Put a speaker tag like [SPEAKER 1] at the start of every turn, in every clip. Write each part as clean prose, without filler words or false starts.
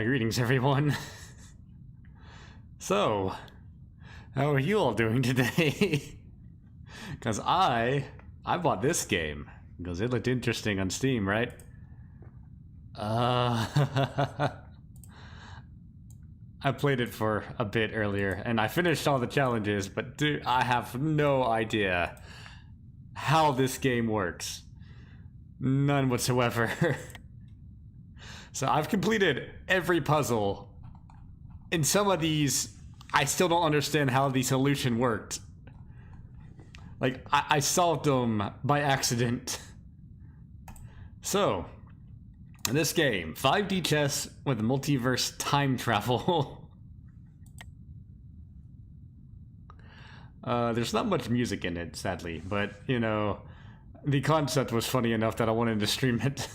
[SPEAKER 1] Greetings, everyone. So, how are you all doing today? Because I bought this game because it looked interesting on Steam, right? I played it for a bit earlier, and I finished all the challenges, but dude, I have no idea how this game works. None whatsoever. So I've completed every puzzle. In some of these, I still don't understand how the solution worked. Like, I solved them by accident. So, in this game, 5D chess with multiverse time travel. There's not much music in it, sadly, but, you know, the concept was funny enough that I wanted to stream it.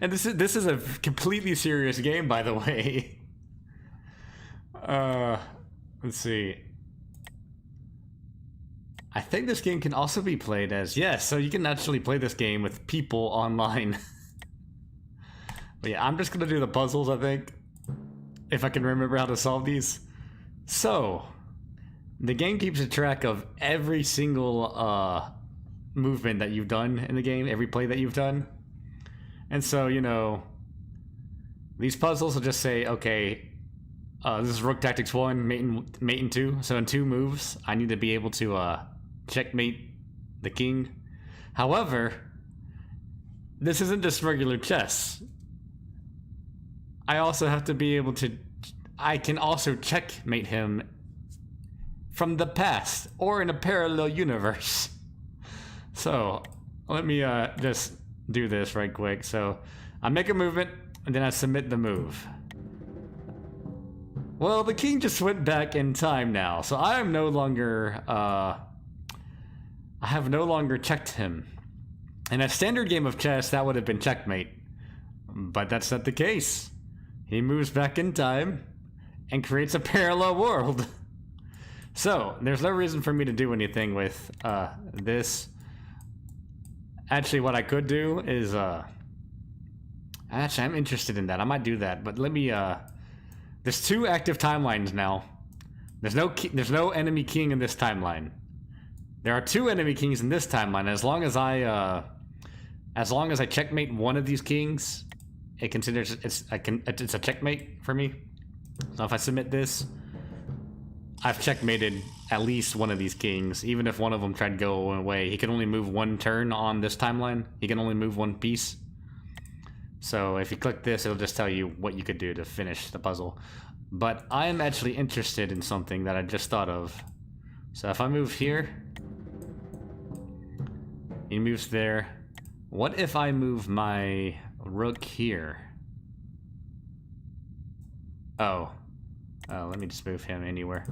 [SPEAKER 1] And this is a completely serious game, by the way. Let's see. I think this game can also be played as... Yes, so you can actually play this game with people online. But yeah, I'm just gonna do the puzzles, I think. If I can remember how to solve these. So, the game keeps a track of every single movement that you've done in the game, every play that you've done. And so, you know, these puzzles will just say, okay, this is Rook Tactics 1, mate in 2. So in 2 moves, I need to be able to checkmate the king. However, this isn't just regular chess. I also have to be able to... I can also checkmate him from the past, or in a parallel universe. So, let me just do this right quick. So, I make a movement, and then I submit the move. Well, the king just went back in time now, so I am no longer, I have no longer checked him. In a standard game of chess, that would have been checkmate. But that's not the case. He moves back in time and creates a parallel world. So, there's no reason for me to do anything with this. Actually, what I could do is, actually, I'm interested in that. I might do that, but let me, there's 2 active timelines now. There's no enemy king in this timeline. There are 2 enemy kings in this timeline. As long as I checkmate one of these kings, it considers it's a checkmate for me. So if I submit this, I've checkmated at least one of these kings. Even if one of them tried to go away, he can only move 1 turn on this timeline. He can only move 1 piece. So if you click this, it'll just tell you what you could do to finish the puzzle. But I am actually interested in something that I just thought of. So if I move here, he moves there. What if I move my rook here? Oh, let me just move him anywhere.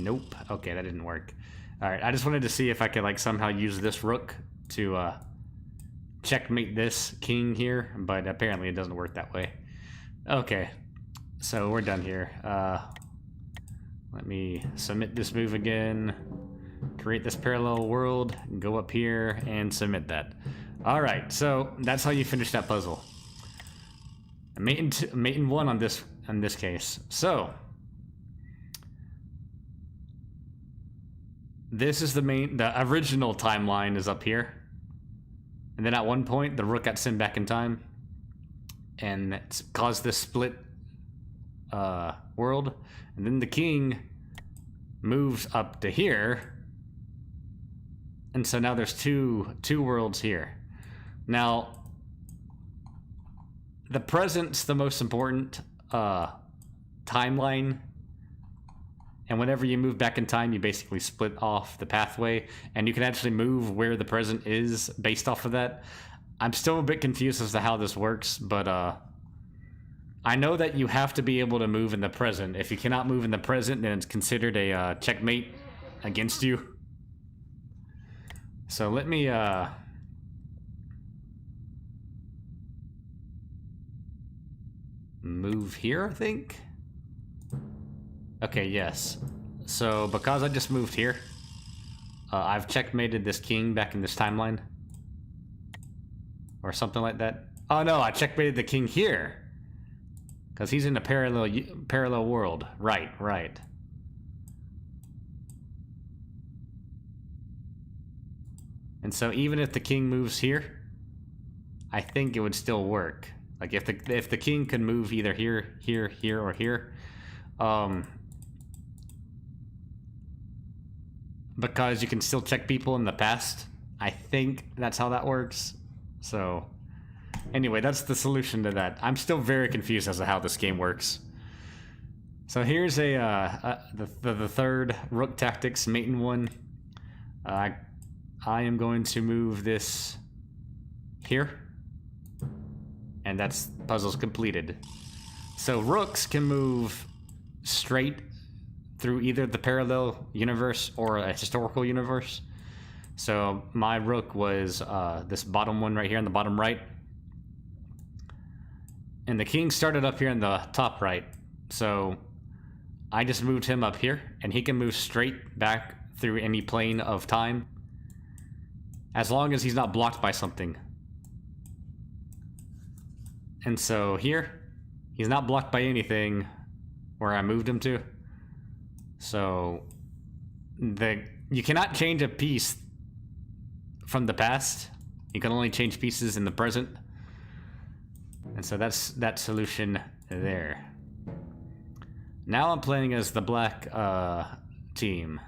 [SPEAKER 1] Nope. Okay, that didn't work. Alright, I just wanted to see if I could like somehow use this rook to checkmate this king here, but apparently it doesn't work that way. Okay, so we're done here. Let me submit this move again, create this parallel world, go up here and submit that. Alright, so that's how you finish that puzzle. Mate in 1 on this case. So this is the original timeline is up here. And then at one point, the rook got sent back in time. And it's caused this split world. And then the king moves up to here. And so now there's two worlds here. Now, the present's the most important timeline. And whenever you move back in time, you basically split off the pathway, and you can actually move where the present is based off of that. I'm still a bit confused as to how this works, but I know that you have to be able to move in the present. If you cannot move in the present, then it's considered a checkmate against you. So let me move here, I think. Okay, yes. So, because I just moved here, I've checkmated this king back in this timeline. Or something like that. Oh no, I checkmated the king here. Because he's in a parallel world. Right, right. And so even if the king moves here, I think it would still work. Like if the king could move either here, here, here, or here, because you can still check people in the past. I think that's how that works. So anyway, that's the solution to that. I'm still very confused as to how this game works. So here's the third Rook Tactics Maiden one. I am going to move this here. And that's puzzles completed. So rooks can move straight through either the parallel universe or a historical universe. So my rook was this bottom one right here in the bottom right. And the king started up here in the top right. So I just moved him up here, and he can move straight back through any plane of time, as long as he's not blocked by something. And so here, he's not blocked by anything where I moved him to. So you cannot change a piece from the past. You can only change pieces in the present. And so that's that solution there. Now I'm playing as the black team.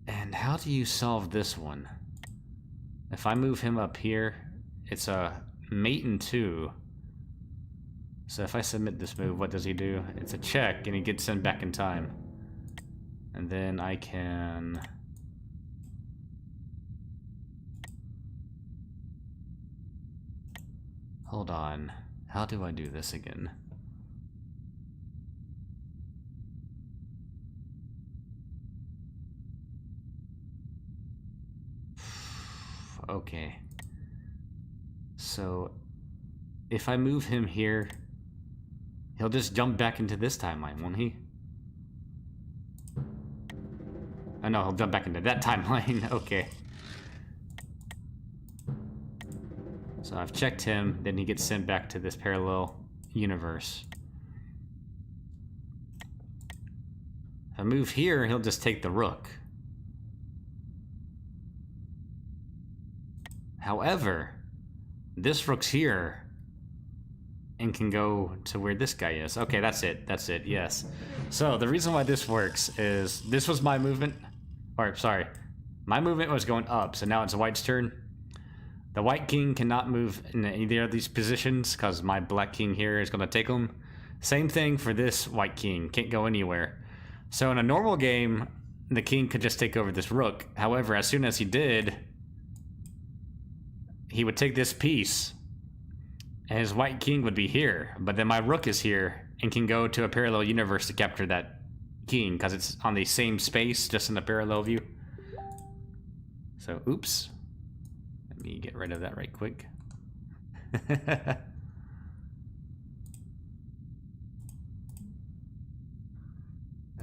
[SPEAKER 1] And how do you solve this one? If I move him up here, it's a mate in 2. So if I submit this move, what does he do? It's a check, and he gets sent back in time. And then I can... Hold on. How do I do this again? Okay. So, if I move him here, he'll just jump back into this timeline, won't he? Oh no, he'll jump back into that timeline. Okay. So I've checked him, then he gets sent back to this parallel universe. If I move here, he'll just take the rook. However, this rook's here and can go to where this guy is. Okay, that's it, yes. So the reason why this works is this was my movement, or sorry, my movement was going up, so now it's white's turn. The white king cannot move in either of these positions because my black king here is going to take him. Same thing for this white king, can't go anywhere. So in a normal game, the king could just take over this rook. However, as soon as he did, he would take this piece, and his white king would be here. But then my rook is here and can go to a parallel universe to capture that king because it's on the same space, just in a parallel view. So, oops. Let me get rid of that right quick.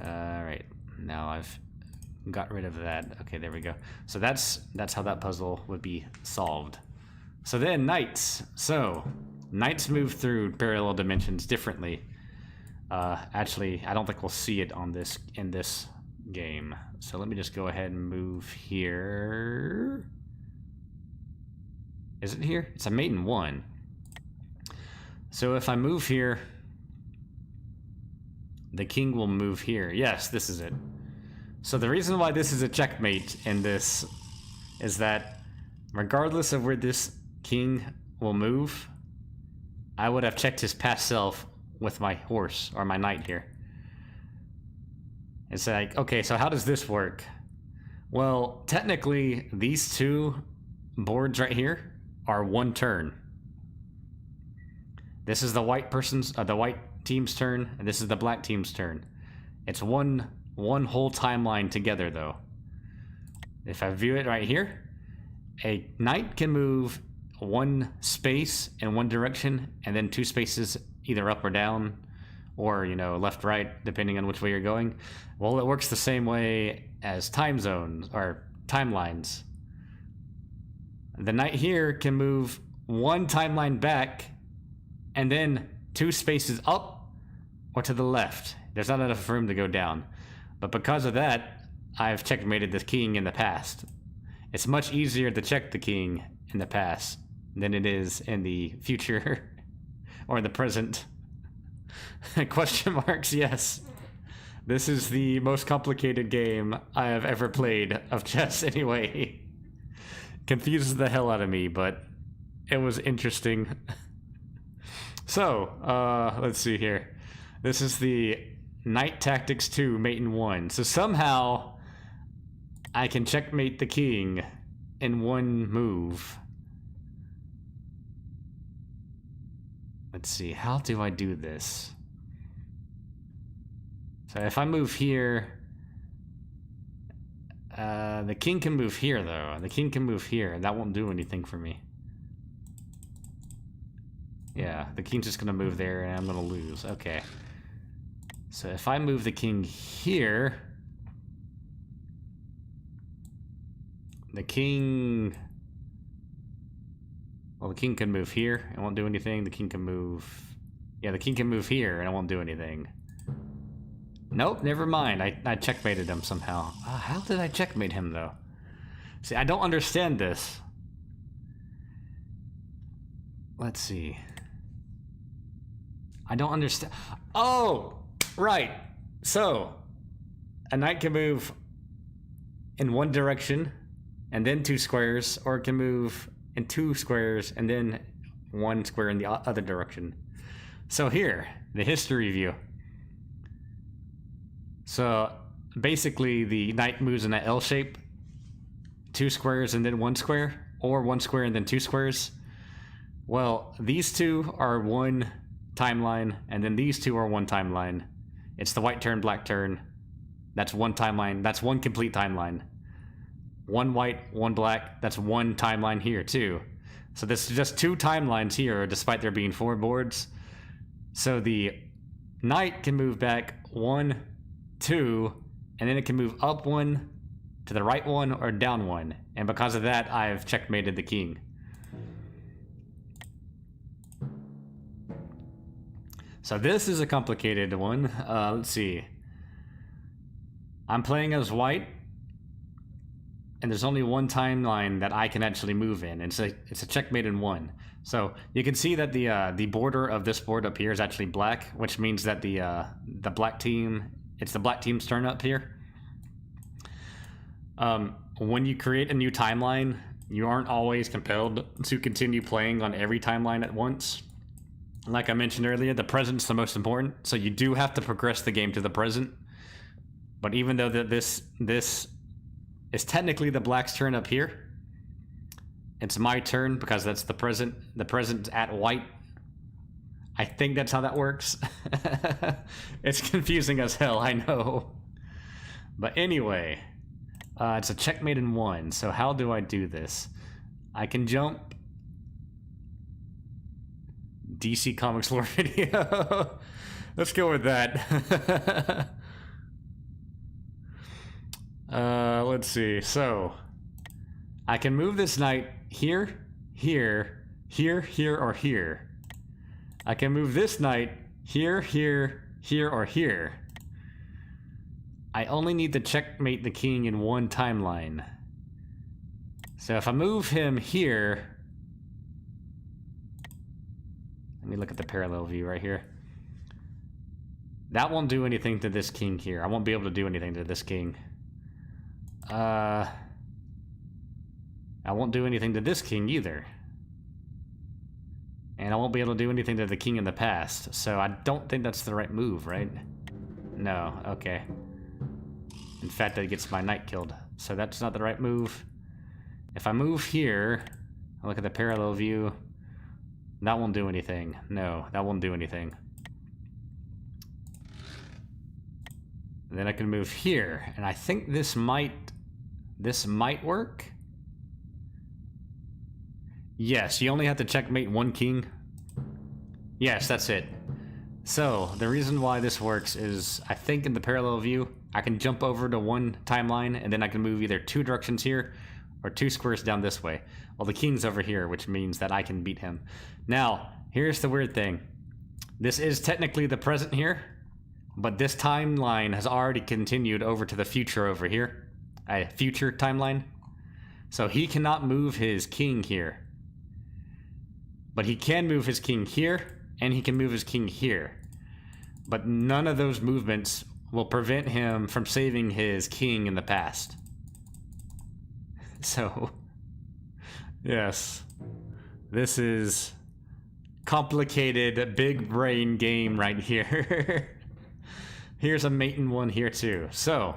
[SPEAKER 1] Alright, now I've got rid of that. Okay, there we go. So that's how that puzzle would be solved. So then knights. So knights move through parallel dimensions differently. Actually, I don't think we'll see it on this in this game. So let me just go ahead and move here. Is it here? It's a mate in 1. So if I move here, the king will move here. Yes, this is it. So the reason why this is a checkmate in this is that regardless of where this king will move, I would have checked his past self with my horse or my knight here. It's like, okay, so how does this work? Well, technically, these two boards right here are one turn. This is the white person's, the white team's turn, and this is the black team's turn. It's one whole timeline together, though. If I view it right here, a knight can move one space in one direction, and then 2 spaces either up or down, or, you know, left, right, depending on which way you're going. Well, it works the same way as time zones, or timelines. The knight here can move one timeline back and then 2 spaces up or to the left. There's not enough room to go down. But because of that, I've checkmated the king in the past. It's much easier to check the king in the past than it is in the future or in the present. Question marks, yes. This is the most complicated game I have ever played of chess anyway. Confuses the hell out of me, but it was interesting. So, let's see here. This is the Knight Tactics 2, Mate in 1. So somehow I can checkmate the king in one move. Let's see, how do I do this? So if I move here, the king can move here though. The king can move here, and that won't do anything for me. Yeah, the king's just gonna move there and I'm gonna lose. Okay. So if I move the king here, the king... Well, the king can move here, it won't do anything. The king can move... Yeah, the king can move here and it won't do anything. Nope, never mind. I checkmated him somehow. How did I checkmate him, though? See, I don't understand this. Let's see. I don't understand. Oh, right. So, a knight can move in one direction and then 2 squares, or it can move in 2 squares and then 1 square in the other direction. So here, the history view. So basically the knight moves in an L shape, 2 squares and then 1 square, or 1 square and then 2 squares. Well, these 2 are 1 timeline, and then these 2 are 1 timeline. It's the white turn, black turn. That's 1 timeline. That's 1 complete timeline. 1 white, 1 black. That's 1 timeline here too. So this is just 2 timelines here, despite there being 4 boards. So the knight can move back 1, 2, and then it can move up 1, to the right 1, or down 1. And because of that, I've checkmated the king. So this is a complicated one. Let's see. I'm playing as white, and there's only 1 timeline that I can actually move in. It's a checkmate in 1. So you can see that the border of this board up here is actually black, which means that the black team, it's the black team's turn up here. When you create a new timeline, you aren't always compelled to continue playing on every timeline at once. Like I mentioned earlier, the present's the most important, so you do have to progress the game to the present. But even though this is technically the black's turn up here, it's my turn because that's the present. The present's at white. I think that's how that works. It's confusing as hell, I know. But anyway, it's a checkmate in 1. So how do I do this? I can jump. DC Comics lore video. Let's go with that. Let's see. So I can move this knight here, here, here, here, or here. I can move this knight here, here, here, or here. I only need to checkmate the king in 1 timeline. So if I move him here, let me look at the parallel view right here. That won't do anything to this king here. I won't be able to do anything to this king. I won't do anything to this king either. And I won't be able to do anything to the king in the past. So I don't think that's the right move, right? No, okay. In fact, that gets my knight killed. So that's not the right move. If I move here, I look at the parallel view. That won't do anything. No, that won't do anything. And then I can move here, and I think this might work. Yes, you only have to checkmate 1 king. Yes, that's it. So the reason why this works is, I think in the parallel view, I can jump over to 1 timeline, and then I can move either 2 directions here, or 2 squares down this way. Well, the king's over here, which means that I can beat him. Now, here's the weird thing. This is technically the present here, but this timeline has already continued over to the future over here. A future timeline. So he cannot move his king here. But he can move his king here, and he can move his king here. But none of those movements will prevent him from saving his king in the past. So, yes. This is complicated, big brain game right here. Here's a mate in one here too. So,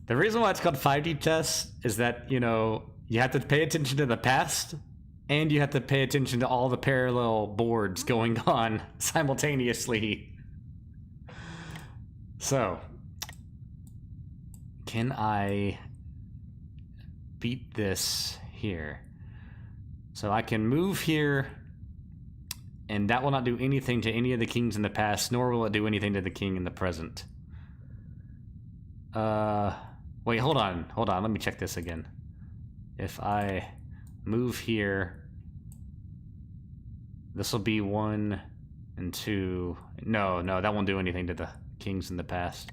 [SPEAKER 1] the reason why it's called 5D chess is that, you know, you have to pay attention to the past, and you have to pay attention to all the parallel boards going on simultaneously. So, can I beat this here? So I can move here, and that will not do anything to any of the kings in the past, nor will it do anything to the king in the present. Wait, hold on, let me check this again. If I move here, this will be 1 and 2. No, that won't do anything to the kings in the past.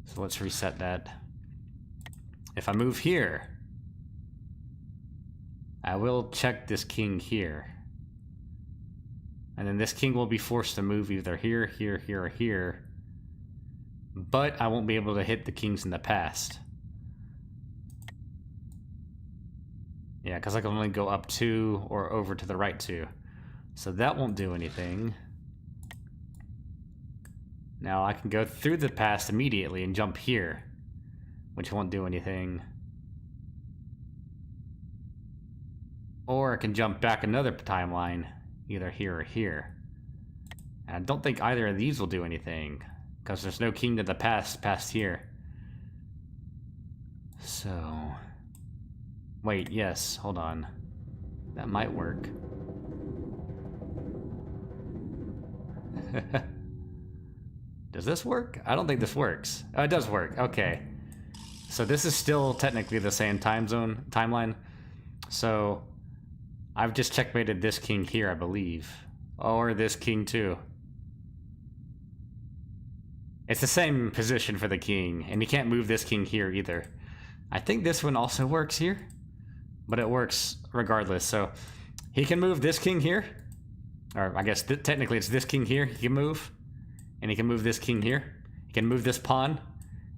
[SPEAKER 1] So let's reset that. If I move here, I will check this king here. And then this king will be forced to move either here, here, here, or here. But I won't be able to hit the kings in the past. Yeah, because I can only go up 2 or over to the right 2. So that won't do anything. Now I can go through the past immediately and jump here, which won't do anything. Or I can jump back another timeline, either here or here. And I don't think either of these will do anything, because there's no king to the past here. So... wait, yes, hold on. That might work. Does this work? I don't think this works. Oh, it does work. Okay. So this is still technically the same timeline. So I've just checkmated this king here, I believe. Or this king too. It's the same position for the king, and you can't move this king here either. I think this one also works here, but it works regardless. So he can move this king here, or I guess technically it's this king here he can move, and he can move this king here. He can move this pawn,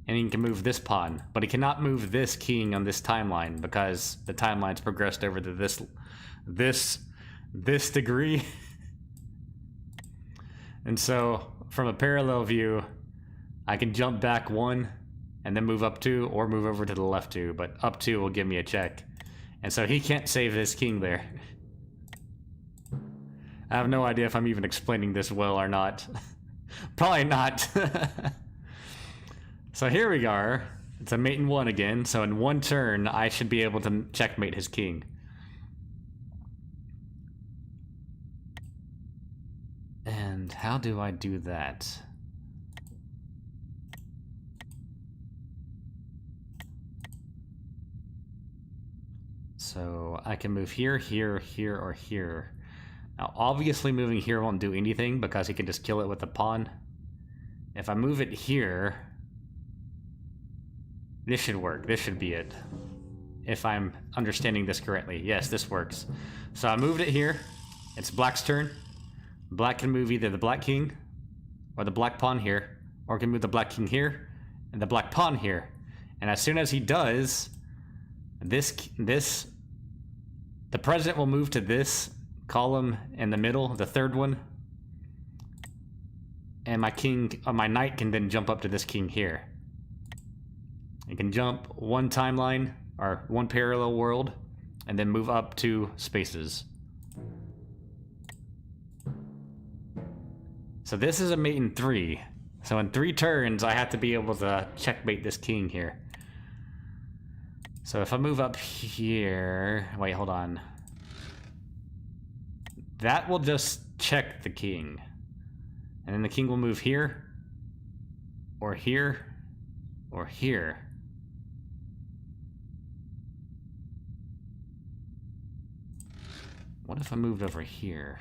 [SPEAKER 1] and he can move this pawn, but he cannot move this king on this timeline because the timeline's progressed over to this degree. And so from a parallel view, I can jump back 1 and then move up 2, or move over to the left 2, but up 2 will give me a check. And so he can't save this king there. I have no idea if I'm even explaining this well or not. Probably not. So here we are. It's a mate in 1 again, so in 1 turn I should be able to checkmate his king. And how do I do that? So I can move here, here, here, or here. Now obviously moving here won't do anything because he can just kill it with the pawn. If I move it here, this should work. This should be it. If I'm understanding this correctly. Yes, this works. So I moved it here. It's black's turn. Black can move either the black king or the black pawn here, or can move the black king here and the black pawn here. And as soon as he does, the president will move to this column in the middle, the third one, and my knight can then jump up to this king here. It can jump 1 timeline or 1 parallel world and then move up 2 spaces. So this is a mate in 3. So in 3 turns I have to be able to checkmate this king here. So if I move up here, wait, hold on. That will just check the king. And then the king will move here, or here, or here. What if I moved over here?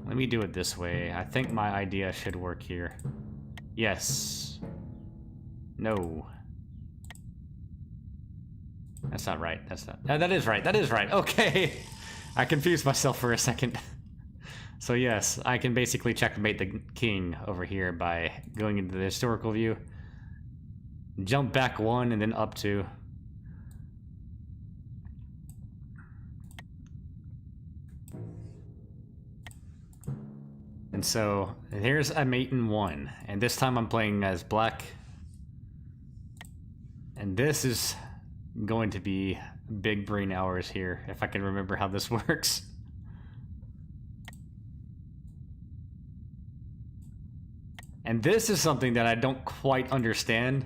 [SPEAKER 1] Let me do it this way. I think my idea should work here. Yes. No. That's not right. That's not... that is right. That is right. Okay. I confused myself for a second. So yes, I can basically checkmate the king over here by going into the historical view. Jump back 1 and then up 2. And so here's a mate in 1, and this time I'm playing as black. And this is going to be big brain hours here, if I can remember how this works. And this is something that I don't quite understand.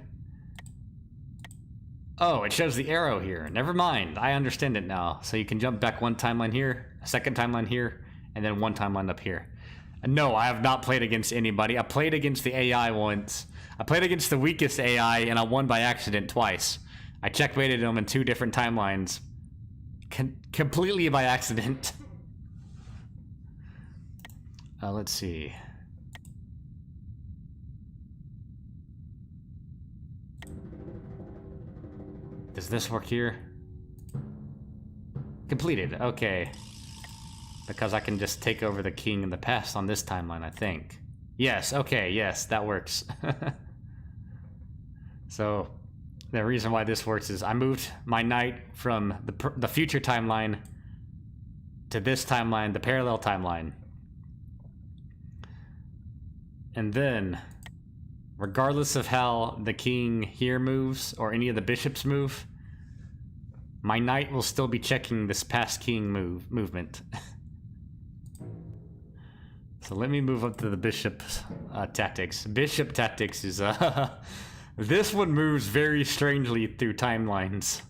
[SPEAKER 1] Oh, it shows the arrow here. Never mind, I understand it now. So you can jump back 1 timeline here, a 2nd timeline here, and then 1 timeline up here. No, I have not played against anybody. I played against the AI once. I played against the weakest AI, and I won by accident twice. I checkmated him in 2 different timelines. Completely by accident. Let's see. Does this work here? Completed, okay. Because I can just take over the king in the past on this timeline, I think. Yes, okay, yes, that works. So, the reason why this works is I moved my knight from the future timeline to this timeline, the parallel timeline. And then, regardless of how the king here moves, or any of the bishops move, my knight will still be checking this past king movement. So let me move up to the bishop tactics. Bishop tactics is, this one moves very strangely through timelines.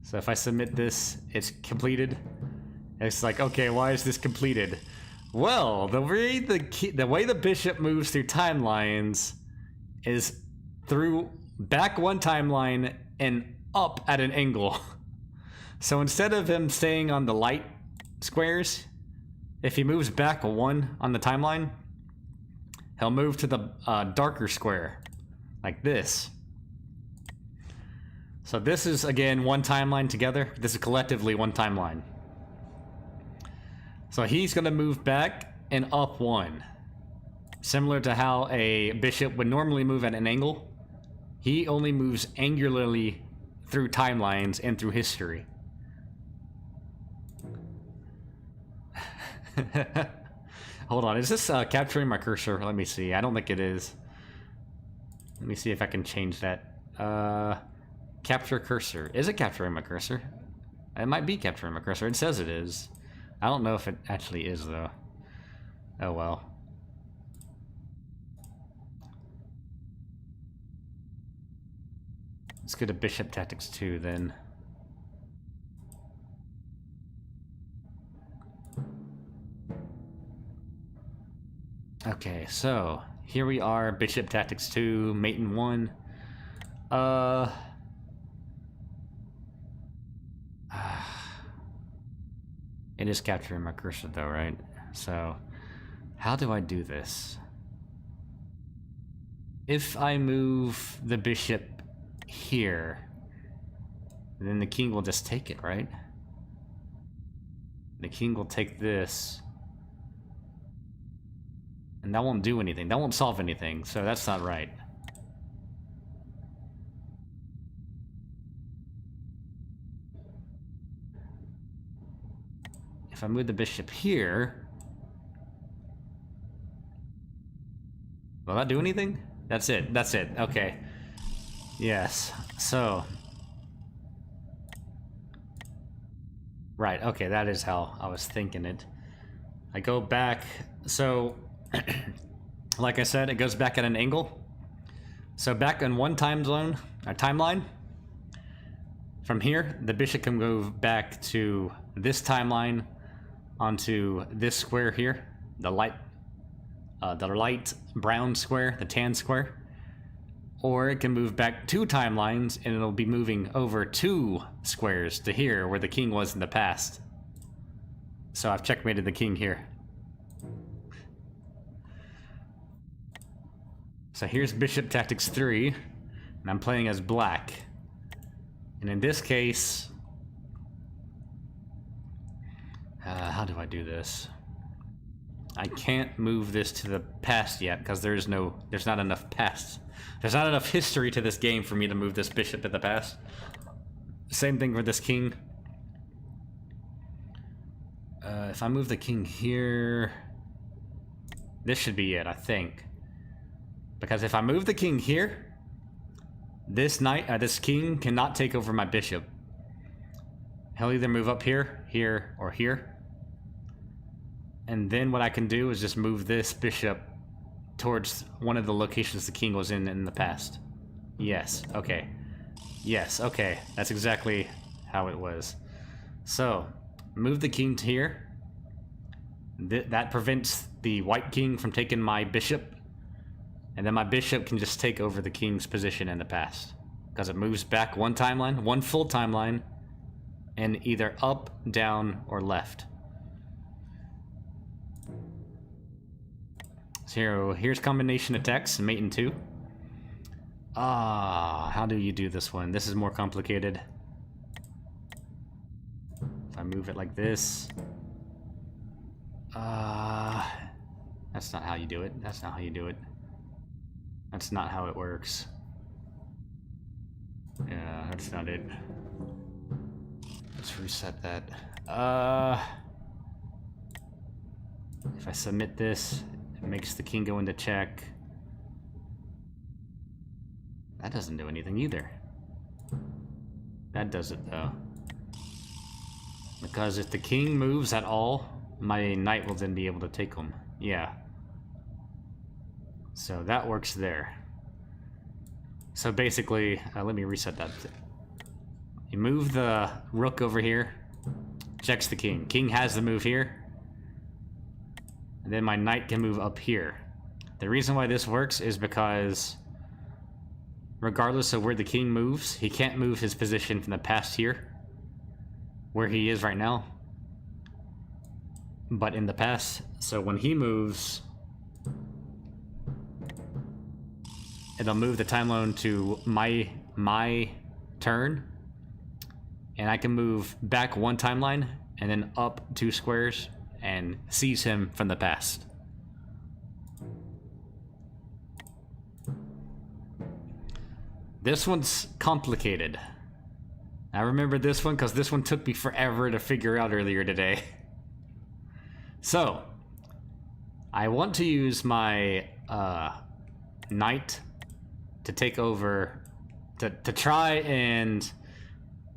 [SPEAKER 1] So if I submit this, it's completed. It's like, okay, why is this completed? Well, the way the bishop moves through timelines is through back 1 timeline and up at an angle. So instead of him staying on the light squares, if he moves back 1 on the timeline, he'll move to the darker square, like this. So this is, again, 1 timeline together. This is collectively 1 timeline. So he's going to move back and up 1. Similar to how a bishop would normally move at an angle, he only moves angularly through timelines and through history. Hold on, is this capturing my cursor? Let me see. I don't think it is. Let me see if I can change that. Capture cursor. Is it capturing my cursor? It might be capturing my cursor. It says it is. I don't know if it actually is, though. Oh well. Let's go to Bishop Tactics 2 then. Okay, so here we are, Bishop Tactics 2, Mate in 1. It is capturing my cursor though, right? So, how do I do this? If I move the bishop here, then the king will just take it, right? The king will take this. And that won't do anything. That won't solve anything, so that's not right. If I move the bishop here... will that do anything? That's it. That's it. Okay. Yes. So... right, okay, that is how I was thinking it. I go back... so... like I said, it goes back at an angle. So back in one time zone, or timeline, from here, the bishop can move back to this timeline onto this square here, the light brown square, the tan square. or it can move back 2 timelines and it'll be moving over 2 squares to here where the king was in the past. So I've checkmated the king here. So here's Bishop Tactics 3, and I'm playing as black. And in this case, how do I do this? I can't move this to the past yet because there's not enough past. There's not enough history to this game for me to move this bishop to the past. Same thing for this king. If I move the king here, this should be it, I think. Because if I move the king here, this king cannot take over my bishop. He'll either move up here, here, or here. And then what I can do is just move this bishop towards one of the locations the king was in the past. Yes, okay. Yes, okay. That's exactly how it was. So, move the king to here. That prevents the white king from taking my bishop. And then my bishop can just take over the king's position in the past. Because it moves back 1 timeline, 1 full timeline, and either up, down, or left. So here's combination attacks, mate in 2. How do you do this one? This is more complicated. If I move it like this. That's not how you do it. That's not how you do it. That's not how it works. Yeah, that's not it. Let's reset that. If I submit this, it makes the king go into check. That doesn't do anything either. That does it though. Because if the king moves at all, my knight will then be able to take him. Yeah. So that works there. So basically, let me reset that. You move the rook over here, checks the king. King has the move here. And then my knight can move up here. The reason why this works is because regardless of where the king moves, he can't move his position from the past here, where he is right now, but in the past. So when he moves, it'll move the timeline to my turn, and I can move back 1 timeline and then up 2 squares and seize him from the past. This one's complicated. I remember this one because this one took me forever to figure out earlier today. So, I want to use my knight to take over, to try and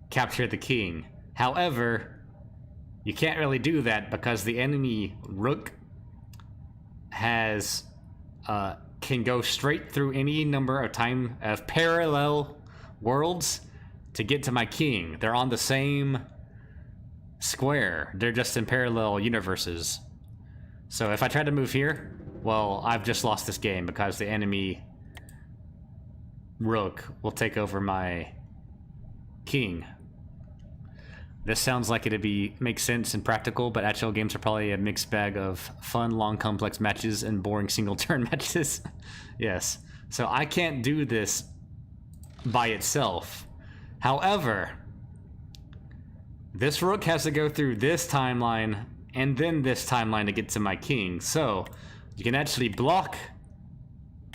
[SPEAKER 1] capture the king. However, you can't really do that because the enemy rook has can go straight through any number of parallel worlds to get to my king. They're on the same square. They're just in parallel universes. So if I try to move here, well, I've just lost this game because the enemy rook will take over my king. This sounds like it'd make sense and practical, but actual games are probably a mixed bag of fun, long, complex matches and boring single-turn matches. Yes. So I can't do this by itself. However, this rook has to go through this timeline and then this timeline to get to my king. So you can actually block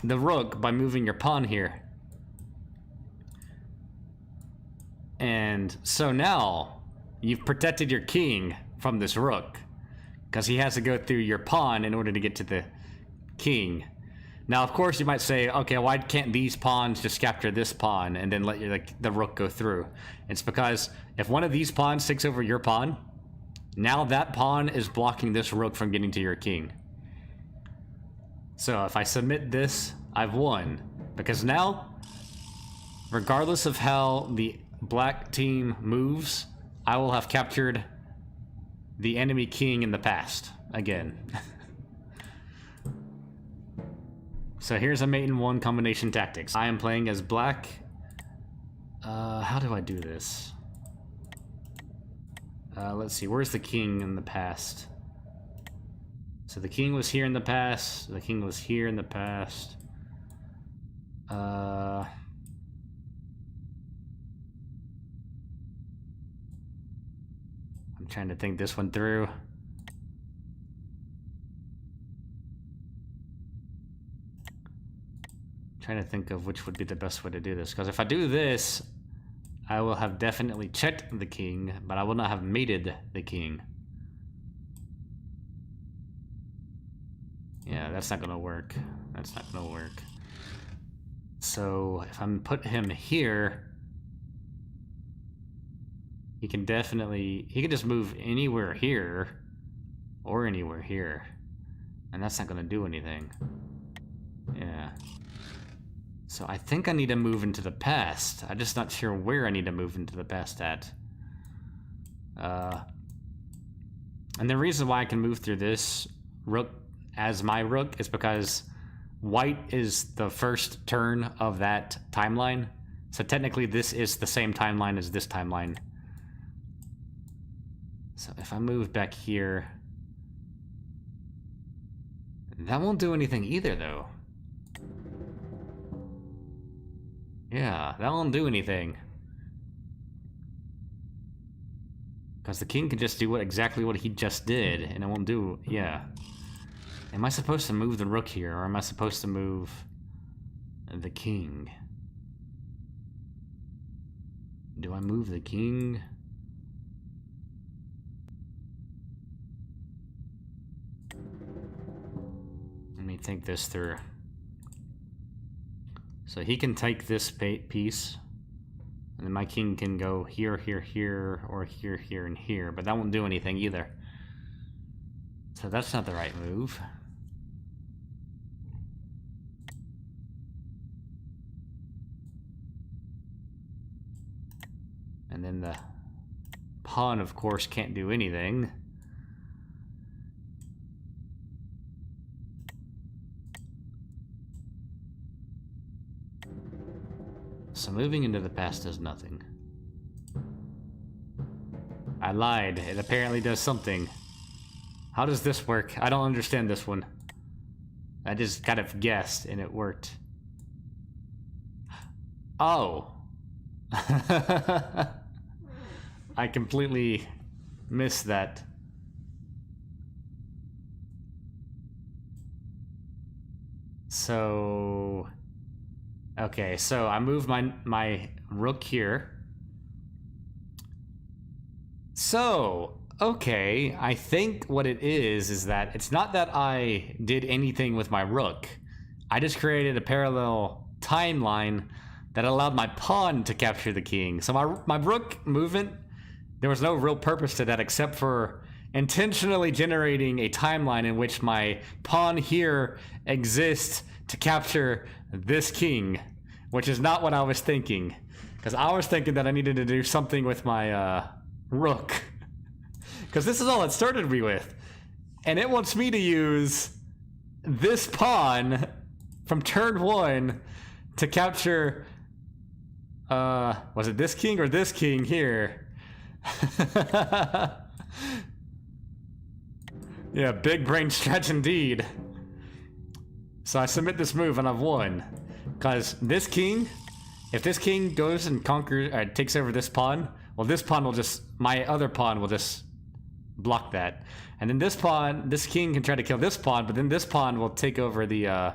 [SPEAKER 1] the rook by moving your pawn here. And so now you've protected your king from this rook because he has to go through your pawn in order to get to the king. Now, of course, you might say, okay, why can't these pawns just capture this pawn and then let the rook go through? It's because if one of these pawns takes over your pawn, now that pawn is blocking this rook from getting to your king. So if I submit this, I've won. Because now, regardless of how the black team moves, I will have captured the enemy king in the past again. So here's a mate in one combination tactics. I am playing as black. How do I do this? Let's see, where's the king in the past? So the king was here in the past. The king was here in the past. I'm trying to think this one through. Trying to think of which would be the best way to do this, because if I do this, I will have definitely checked the king, but I will not have mated the king. Yeah, that's not gonna work. That's not gonna work. So if I'm put him here, he can just move anywhere here or anywhere here, and that's not gonna do anything. Yeah. So I think I need to move into the past. I'm just not sure where I need to move into the past at. And the reason why I can move through this rook as my rook is because white is the first turn of that timeline. So technically this is the same timeline as this timeline. So if I move back here, that won't do anything either though. Yeah, that won't do anything. Because the king can just do exactly what he just did, and it won't do, yeah. Am I supposed to move the rook here, or am I supposed to move the king? Do I move the king? Let me think this through. So he can take this piece, and then my king can go here, here, here, or here, here, and here, but that won't do anything either. So that's not the right move. And then the pawn, of course, can't do anything. So moving into the past does nothing. I lied. It apparently does something. How does this work? I don't understand this one. I just kind of guessed and it worked. Oh. I completely missed that. So... Okay, so I move my rook here. So, okay, I think what it is that it's not that I did anything with my rook. I just created a parallel timeline that allowed my pawn to capture the king. So my rook movement, there was no real purpose to that except for intentionally generating a timeline in which my pawn here exists to capture this king, which is not what I was thinking. Because I was thinking that I needed to do something with my rook. Because this is all it started me with. And it wants me to use this pawn from turn 1 to capture... was it this king or this king here? Yeah, big brain stretch indeed. So I submit this move and I've won. Because this king, if this king goes and conquers, takes over this pawn, well this pawn will just, my other pawn will just block that. And then this pawn, this king can try to kill this pawn, but then this pawn will take over the,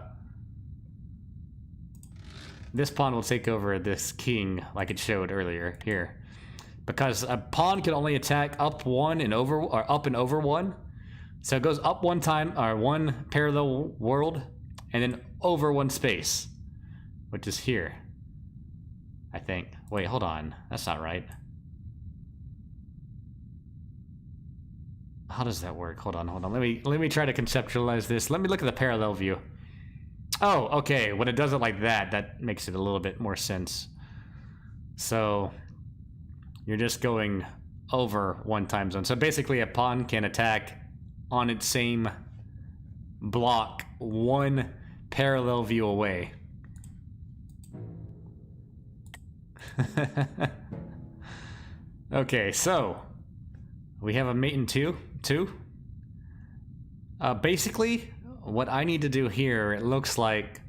[SPEAKER 1] this pawn will take over this king like it showed earlier here. Because a pawn can only attack up 1 and over, or up and over 1. So it goes up 1 time, or 1 parallel world, and then over 1 space, which is here, I think. Wait, hold on. That's not right. How does that work? Hold on. Let me try to conceptualize this. Let me look at the parallel view. Oh, okay. When it does it like that, that makes it a little bit more sense. So you're just going over 1 time zone. So basically a pawn can attack on its same block 1 parallel view away. Okay, so we have a mate in two. Basically, what I need to do here, it looks like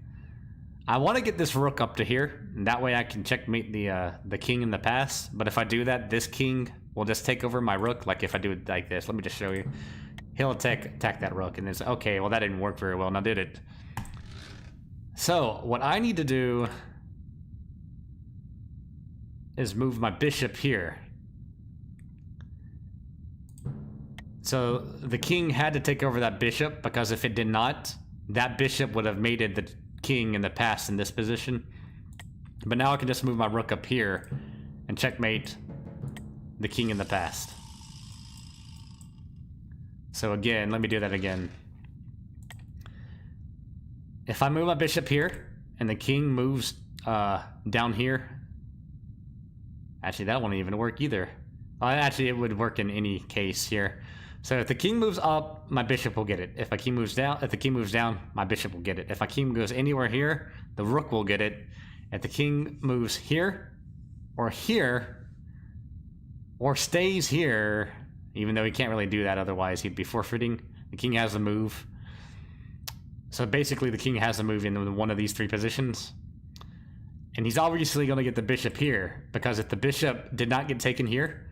[SPEAKER 1] I want to get this rook up to here, and that way I can checkmate the king in the pass. But if I do that, this king will just take over my rook. Like if I do it like this, let me just show you. He'll attack that rook, and it's okay. Well, that didn't work very well. Now did it? So what I need to do is move my bishop here. So the king had to take over that bishop, because if it did not, that bishop would have mated the king in the past in this position. But now I can just move my rook up here and checkmate the king in the past. So again, let me do that again. If I move my bishop here and the king moves down here, actually that won't even work either. Actually, it would work in any case here. So if the king moves up, my bishop will get it. If the king moves down, my bishop will get it. If my king goes anywhere here, the rook will get it. If the king moves here, or stays here, even though he can't really do that, otherwise he'd be forfeiting. The king has a move. So basically the king has a move in one of these three positions. And he's obviously going to get the bishop here, because if the bishop did not get taken here,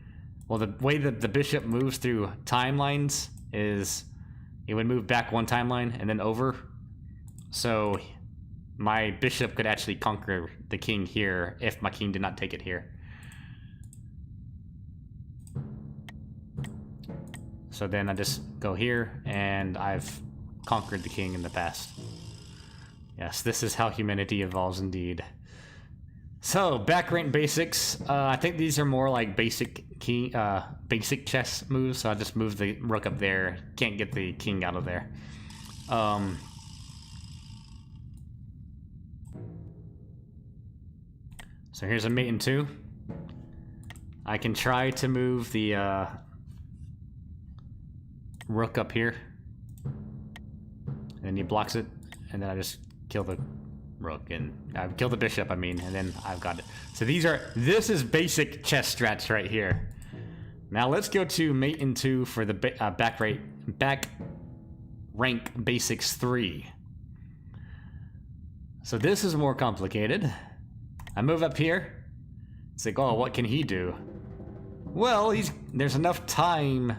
[SPEAKER 1] well, the way that the bishop moves through timelines is it would move back one timeline and then over. So my bishop could actually conquer the king here if my king did not take it here. So then I just go here, and I've conquered the king in the past. Yes, this is how humanity evolves indeed. So, back rank basics. I think these are more like basic chess moves, so I'll just move the rook up there. Can't get the king out of there. So here's a mate in two. I can try to move the rook up here. And then he blocks it, and then I just kill the rook, and I kill the bishop, I mean, and then I've got it. So this is basic chess strats right here. Now let's go to mate in two for the back rank basics 3. So this is more complicated. I move up here. It's like, oh, what can he do? Well, there's enough time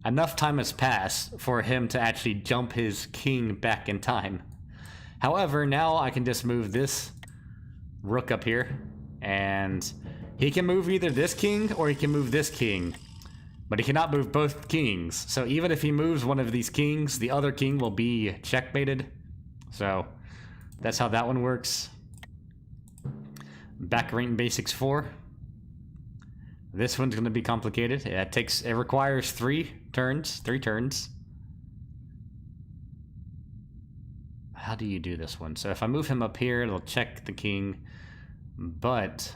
[SPEAKER 1] has passed for him to actually jump his king back in time. However, now I can just move this rook up here, and he can move either this king or he can move this king, but he cannot move both kings. So even if he moves one of these kings, the other king will be checkmated. So that's how that one works. Back rank basics 4. This one's going to be complicated. It requires 3 turns. How do you do this one? So if I move him up here, it'll check the king, but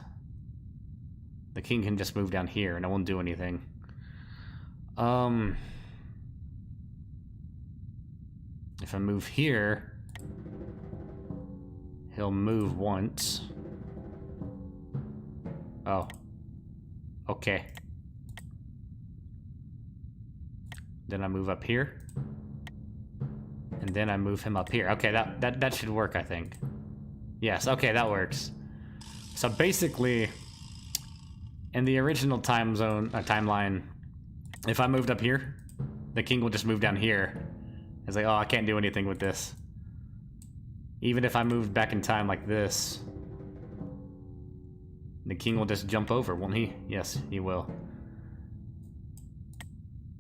[SPEAKER 1] the king can just move down here and it won't do anything. If I move here, he'll move once. Oh. Okay. Then I move up here. And then I move him up here. Okay, that should work, I think. Yes, okay, that works. So basically, in the original timeline, if I moved up here, the king will just move down here. It's like, oh, I can't do anything with this. Even if I moved back in time like this, the king will just jump over, won't he? Yes, he will.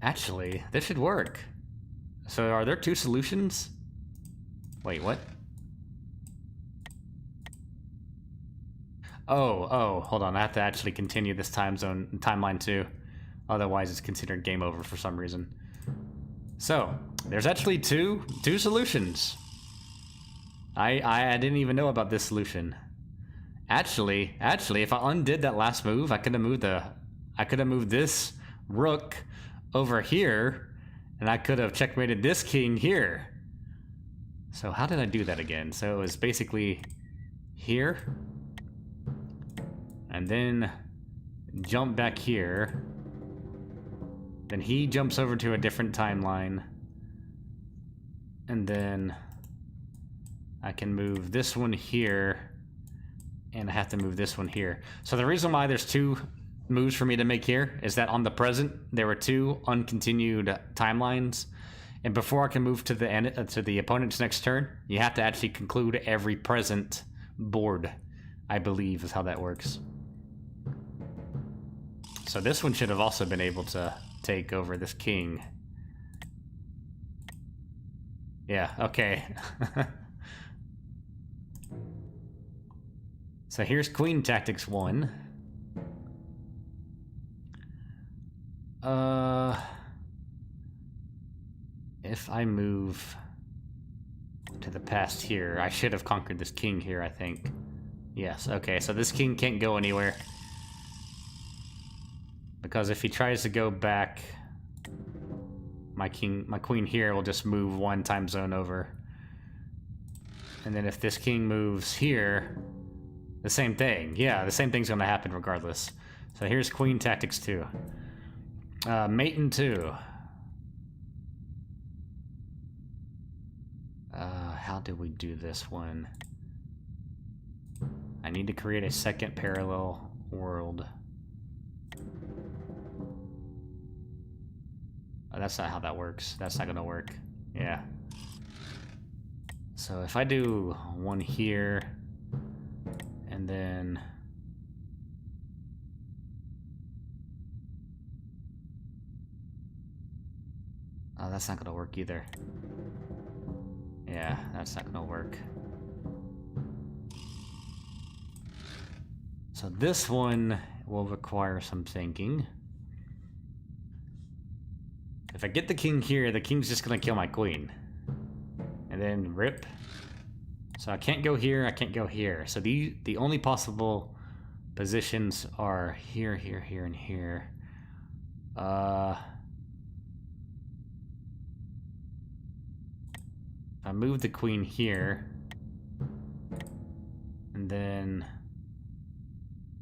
[SPEAKER 1] Actually, this should work. So are there 2 solutions? Wait, what? Oh, hold on. I have to actually continue this timeline too. Otherwise it's considered game over for some reason. So, there's actually two solutions. I didn't even know about this solution. Actually, if I undid that last move, I could have moved this rook over here, and I could have checkmated this king here. So how did I do that again? So it was basically here, and then jump back here. Then he jumps over to a different timeline, and then I can move this one here, and I have to move this one here. So the reason why there's two moves for me to make here is that on the present there were two uncontinued timelines, and before I can move to the end, to the opponent's next turn, you have to actually conclude every present board, I believe is how that works. So this one should have also been able to take over this king. Yeah, okay. So here's Queen Tactics 1. If I move to the past here, I should have conquered this king here, I think. Yes, okay, so this king can't go anywhere. Because if he tries to go back, my queen here will just move one time zone over. And then if this king moves here, the same thing. Yeah, the same thing's gonna happen regardless. So here's Queen Tactics 2. Mate in 2. How do we do this one? I need to create a second parallel world. Oh, that's not how that works. That's not gonna work. Yeah. So if I do one here, and then... Oh, that's not gonna work either. Yeah, that's not gonna work. So this one will require some thinking. If I get the king here, the king's just gonna kill my queen. And then rip. So I can't go here, I can't go here. So the only possible positions are here, here, here, and here. I move the queen here, and then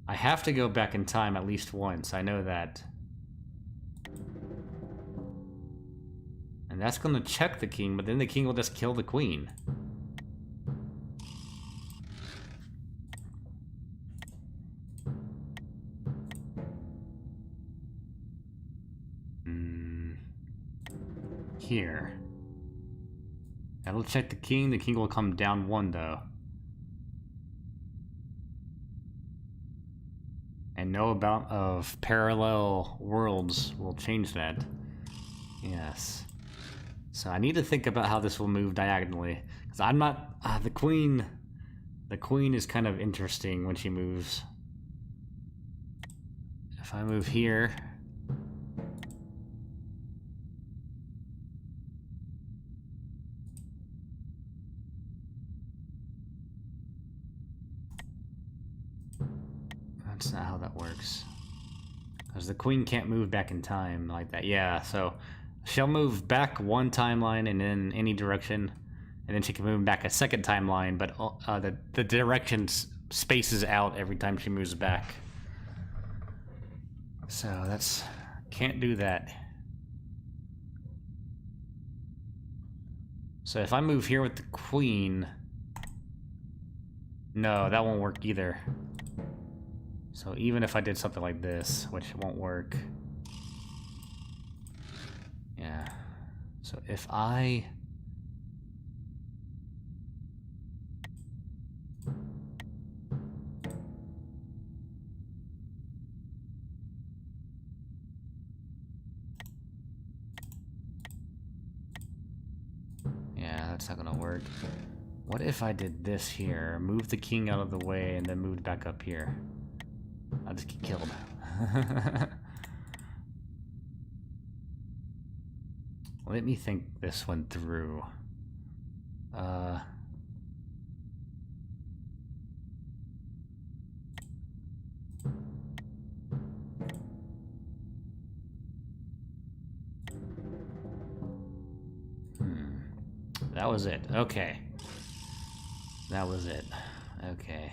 [SPEAKER 1] I have to go back in time at least once, I know that. And that's gonna check the king, but then the king will just kill the queen. Here. That'll check the king will come down one though. And no amount of parallel worlds will change that. Yes. So I need to think about how this will move diagonally. Because I'm not... the queen is kind of interesting when she moves. If I move here... That's not how that works. Because the queen can't move back in time like that. Yeah, so she'll move back one timeline and in any direction, and then she can move back a second timeline, but the direction spaces out every time she moves back. So that's... can't do that. So if I move here with the queen... No, that won't work either. So even if I did something like this, which won't work. Yeah. So if I... Yeah, that's not gonna work. What if I did this here, move the king out of the way, and then moved back up here? I'll just get killed. Let me think this one through. that was it. Okay. That was it. Okay.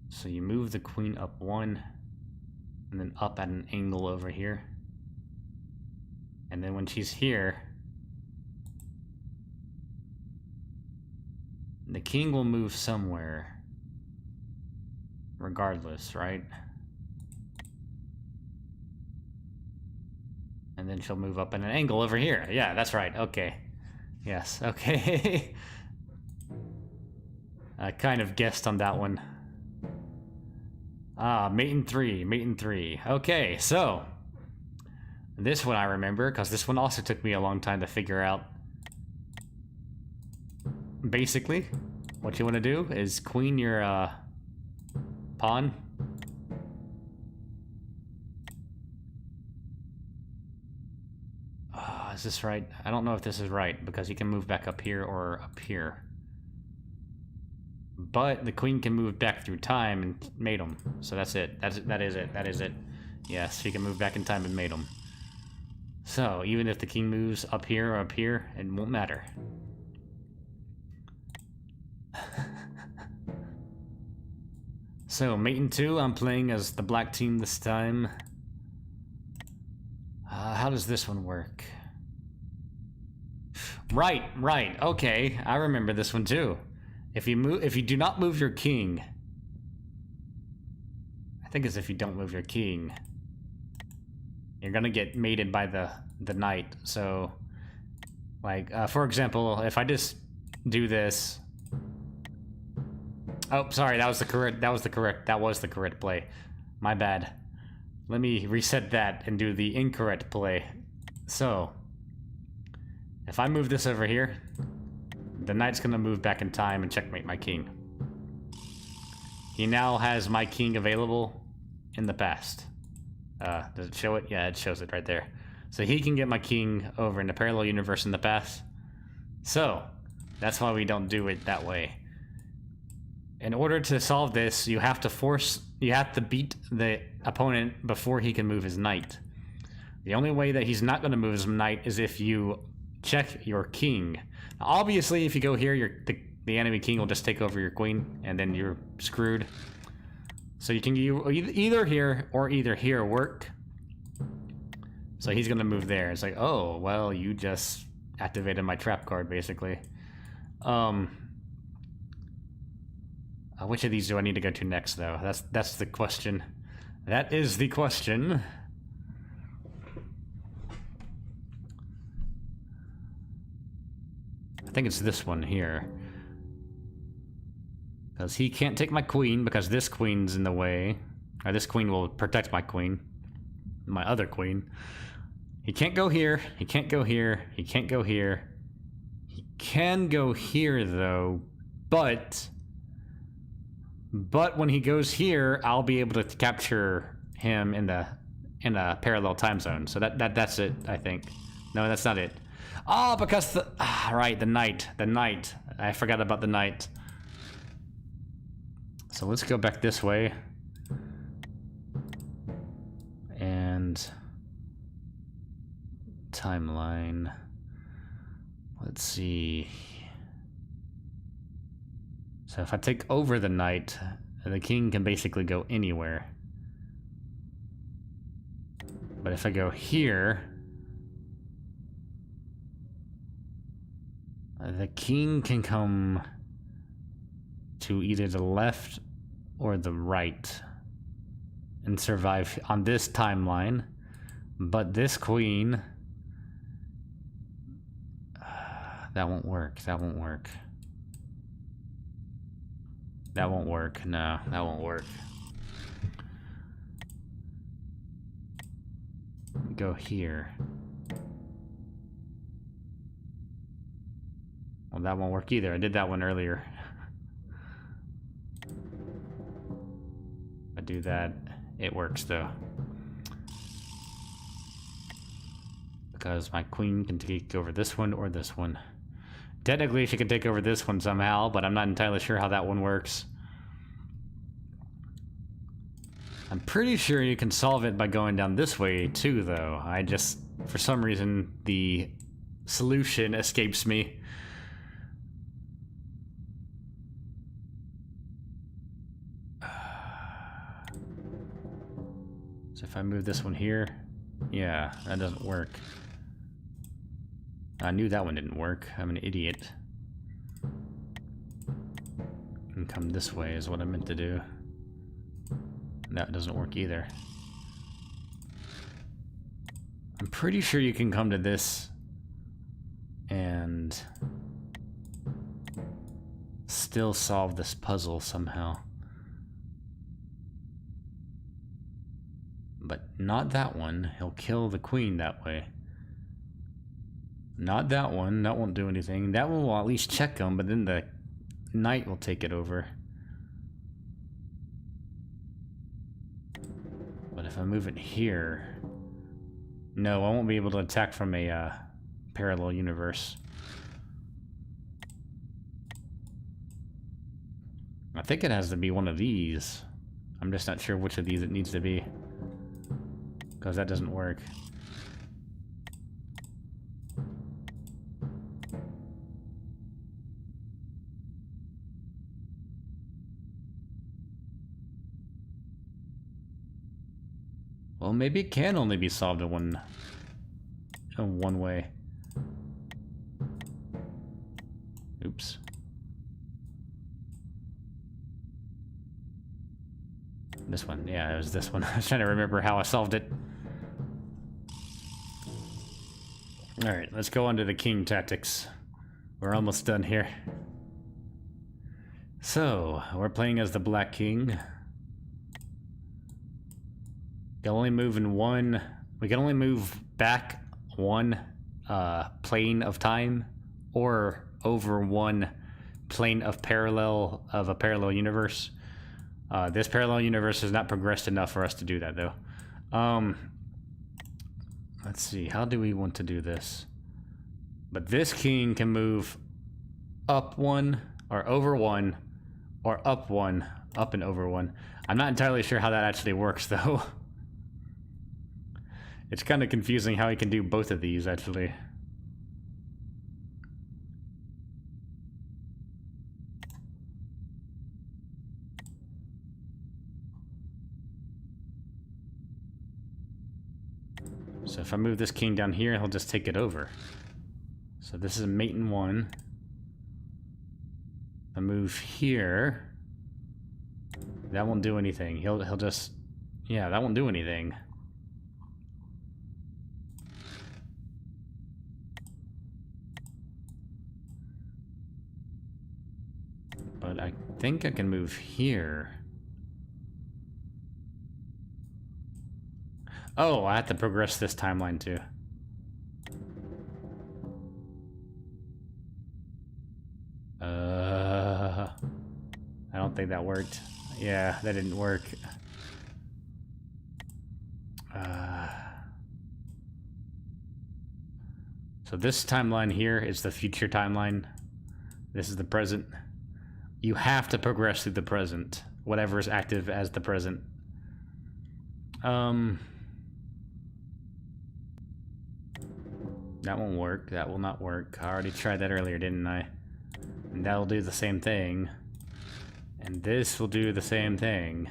[SPEAKER 1] So you move the queen up 1, and then up at an angle over here. And then when she's here, the king will move somewhere. Regardless, right? And then she'll move up at an angle over here. Yeah, that's right. Okay. Yes, okay. I kind of guessed on that one. Ah, mate in 3. Okay, so this one I remember, because this one also took me a long time to figure out. Basically, what you want to do is queen your pawn. Is this right? I don't know if this is right, because he can move back up here or up here. But the queen can move back through time and mate him. So that's it. That is it. Yes, she can move back in time and mate him. So even if the king moves up here or up here, it won't matter. So mate in 2, I'm playing as the black team this time. How does this one work? Right. Okay, I remember this one too. If you do not move your king, I think it's if you don't move your king, you're gonna get mated by the knight. So, like, for example, if I just do this. Oh, sorry, that was the correct play. My bad. Let me reset that and do the incorrect play. So, if I move this over here, the knight's gonna move back in time and checkmate my king. He now has my king available in the past. Does it show it? Yeah, it shows it right there. So he can get my king over in the parallel universe in the past. So, that's why we don't do it that way. In order to solve this, you have to beat the opponent before he can move his knight. The only way that he's not going to move his knight is if you check your king. Now, obviously, if you go here, the enemy king will just take over your queen, and then you're screwed. So you can either here or either here work. So he's going to move there. It's like, oh, well, you just activated my trap card, basically. Which of these do I need to go to next, though? That's the question. That is the question. I think it's this one here. Because he can't take my queen, because this queen's in the way. Or this queen will protect my queen. My other queen. He can't go here. He can't go here. He can't go here. He can go here, though. But when he goes here, I'll be able to capture him in a parallel time zone. So that's it, I think. No, that's not it. Oh, because right, the knight. I forgot about the knight. So let's go back this way. And timeline. Let's see. So if I take over the knight, the king can basically go anywhere. But if I go here, the king can come to either the left or the right and survive on this timeline. But this queen, that won't work. That won't work. That won't work. No, that won't work. Go here. Well, that won't work either. I did that one earlier. I do that. It works though. Because my queen can take over this one or this one. Technically, she can take over this one somehow, but I'm not entirely sure how that one works. I'm pretty sure you can solve it by going down this way too, though. I just, for some reason, the solution escapes me. So if I move this one here, yeah, that doesn't work. I knew that one didn't work. I'm an idiot. And come this way is what I meant to do. That doesn't work either. I'm pretty sure you can come to this and still solve this puzzle somehow. But not that one. He'll kill the queen that way. Not that one. That won't do anything. That one will at least check him, but then the knight will take it over. But if I move it here... No, I won't be able to attack from a parallel universe. I think it has to be one of these. I'm just not sure which of these it needs to be. Because that doesn't work. Well, maybe it can only be solved in one way. Oops. This one, yeah, it was this one. I was trying to remember how I solved it. Alright, let's go on to the king tactics. We're almost done here. So, we're playing as the Black King. We can only move back one plane of time, or over one plane of a parallel universe. This parallel universe has not progressed enough for us to do that, though. Let's see, how do we want to do this? But this king can move up one, or over one, or up one, up and over one. I'm not entirely sure how that actually works, though. It's kind of confusing how he can do both of these, actually. So if I move this king down here, he'll just take it over. So this is a mate in one. If I move here, that won't do anything. He'll just, yeah, that won't do anything. But I think I can move here. Oh, I have to progress this timeline too. I don't think that worked. Yeah, that didn't work. So this timeline here is the future timeline. This is the present. You have to progress through the present, whatever is active as the present. That won't work. That will not work. I already tried that earlier, didn't I? And that'll do the same thing. And this will do the same thing.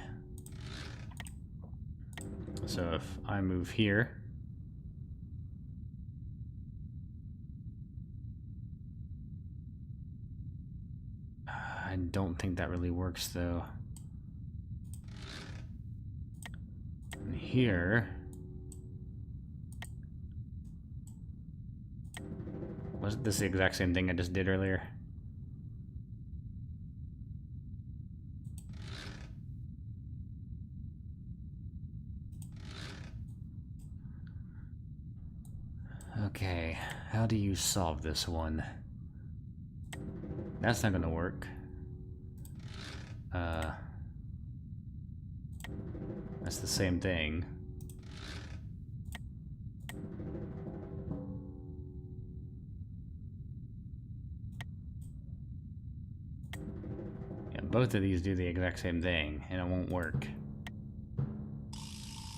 [SPEAKER 1] So if I move here... I don't think that really works, though. And here... Wasn't this the exact same thing I just did earlier? Okay, how do you solve this one? That's not gonna work. That's the same thing. Yeah, both of these do the exact same thing, and it won't work.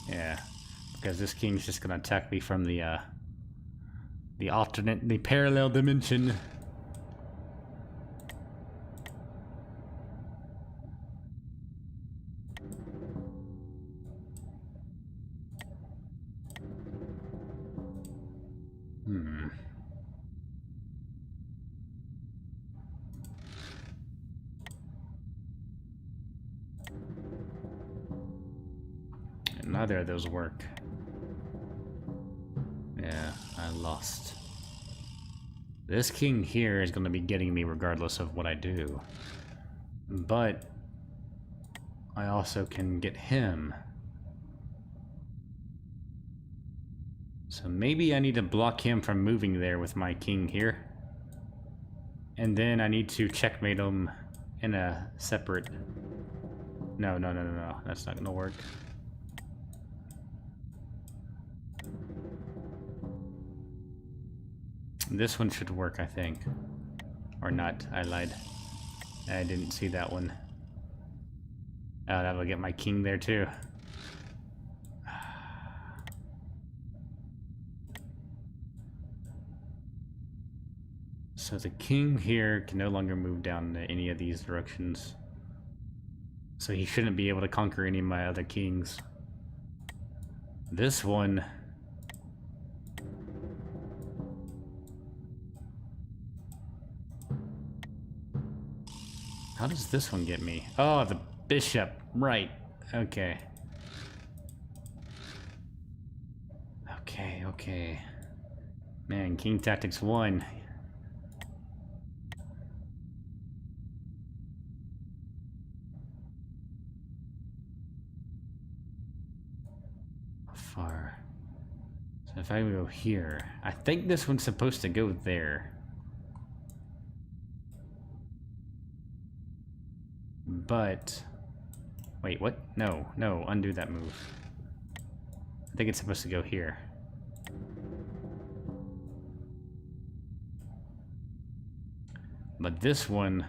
[SPEAKER 1] Yeah, because this king's just gonna attack me from the the parallel dimension. Neither of those work. Yeah, I lost. This king here is going to be getting me regardless of what I do. But I also can get him. So maybe I need to block him from moving there with my king here. And then I need to checkmate him in a separate... No. That's not going to work. This one should work, I think. Or not, I lied. I didn't see that one. Oh, that'll get my king there too. So the king here can no longer move down any of these directions. So he shouldn't be able to conquer any of my other kings. This one... How does this one get me? Oh, the bishop. Right. Okay. Okay. Man, King Tactics 1. How far? So if I go here, I think this one's supposed to go there. But, wait, what? No, undo that move. I think it's supposed to go here. But this one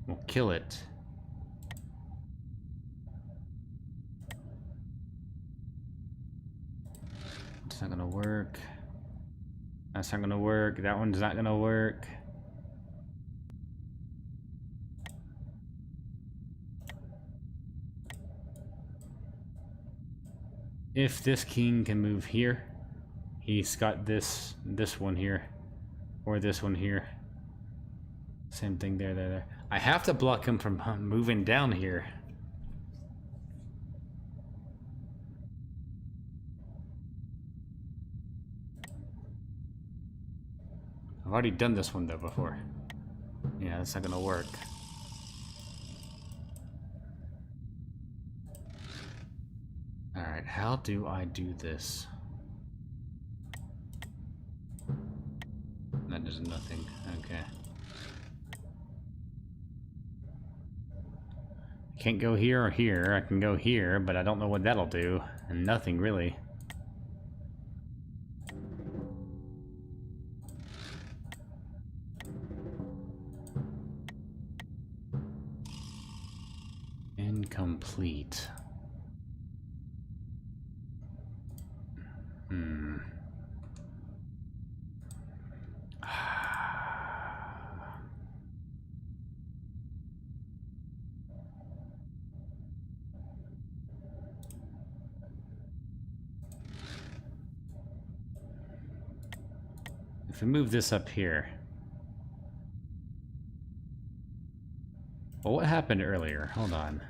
[SPEAKER 1] will kill it. It's not gonna work. That's not gonna work. That one's not gonna work. If this king can move here, he's got this one here, or this one here. Same thing there. I have to block him from moving down here. I've already done this one though before. Yeah, that's not gonna work. Alright, how do I do this? That does nothing. Okay. Can't go here or here. I can go here, but I don't know what that'll do. And nothing really. Incomplete. If we move this up here. Well, what happened earlier? Hold on.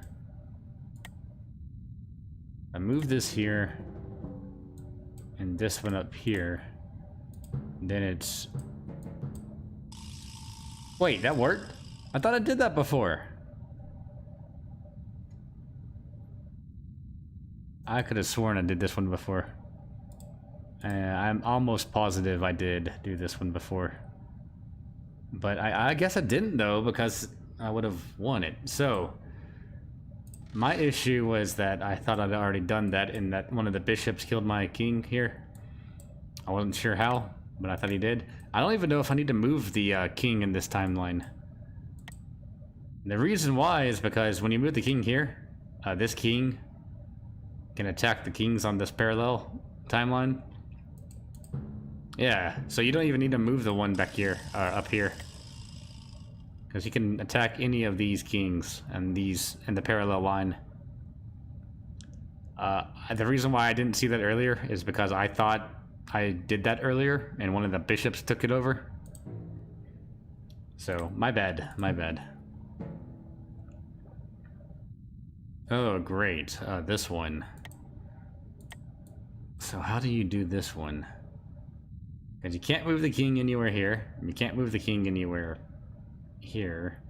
[SPEAKER 1] I moved this here. And this one up here. Then it's... Wait, that worked? I thought I did that before. I could have sworn I did this one before. I'm almost positive I did do this one before. But I guess I didn't though, because I would have won it. So, my issue was that I thought I'd already done that in that one of the bishops killed my king here. I wasn't sure how, but I thought he did. I don't even know if I need to move the king in this timeline. The reason why is because when you move the king here, this king can attack the kings on this parallel timeline. Yeah, so you don't even need to move the one back here, up here. Because you can attack any of these kings and these in the parallel line. The reason why I didn't see that earlier is because I thought I did that earlier and one of the bishops took it over. So, my bad, my bad. Oh, great. This one. So how do you do this one? Because you can't move the king anywhere here. You can't move the king anywhere here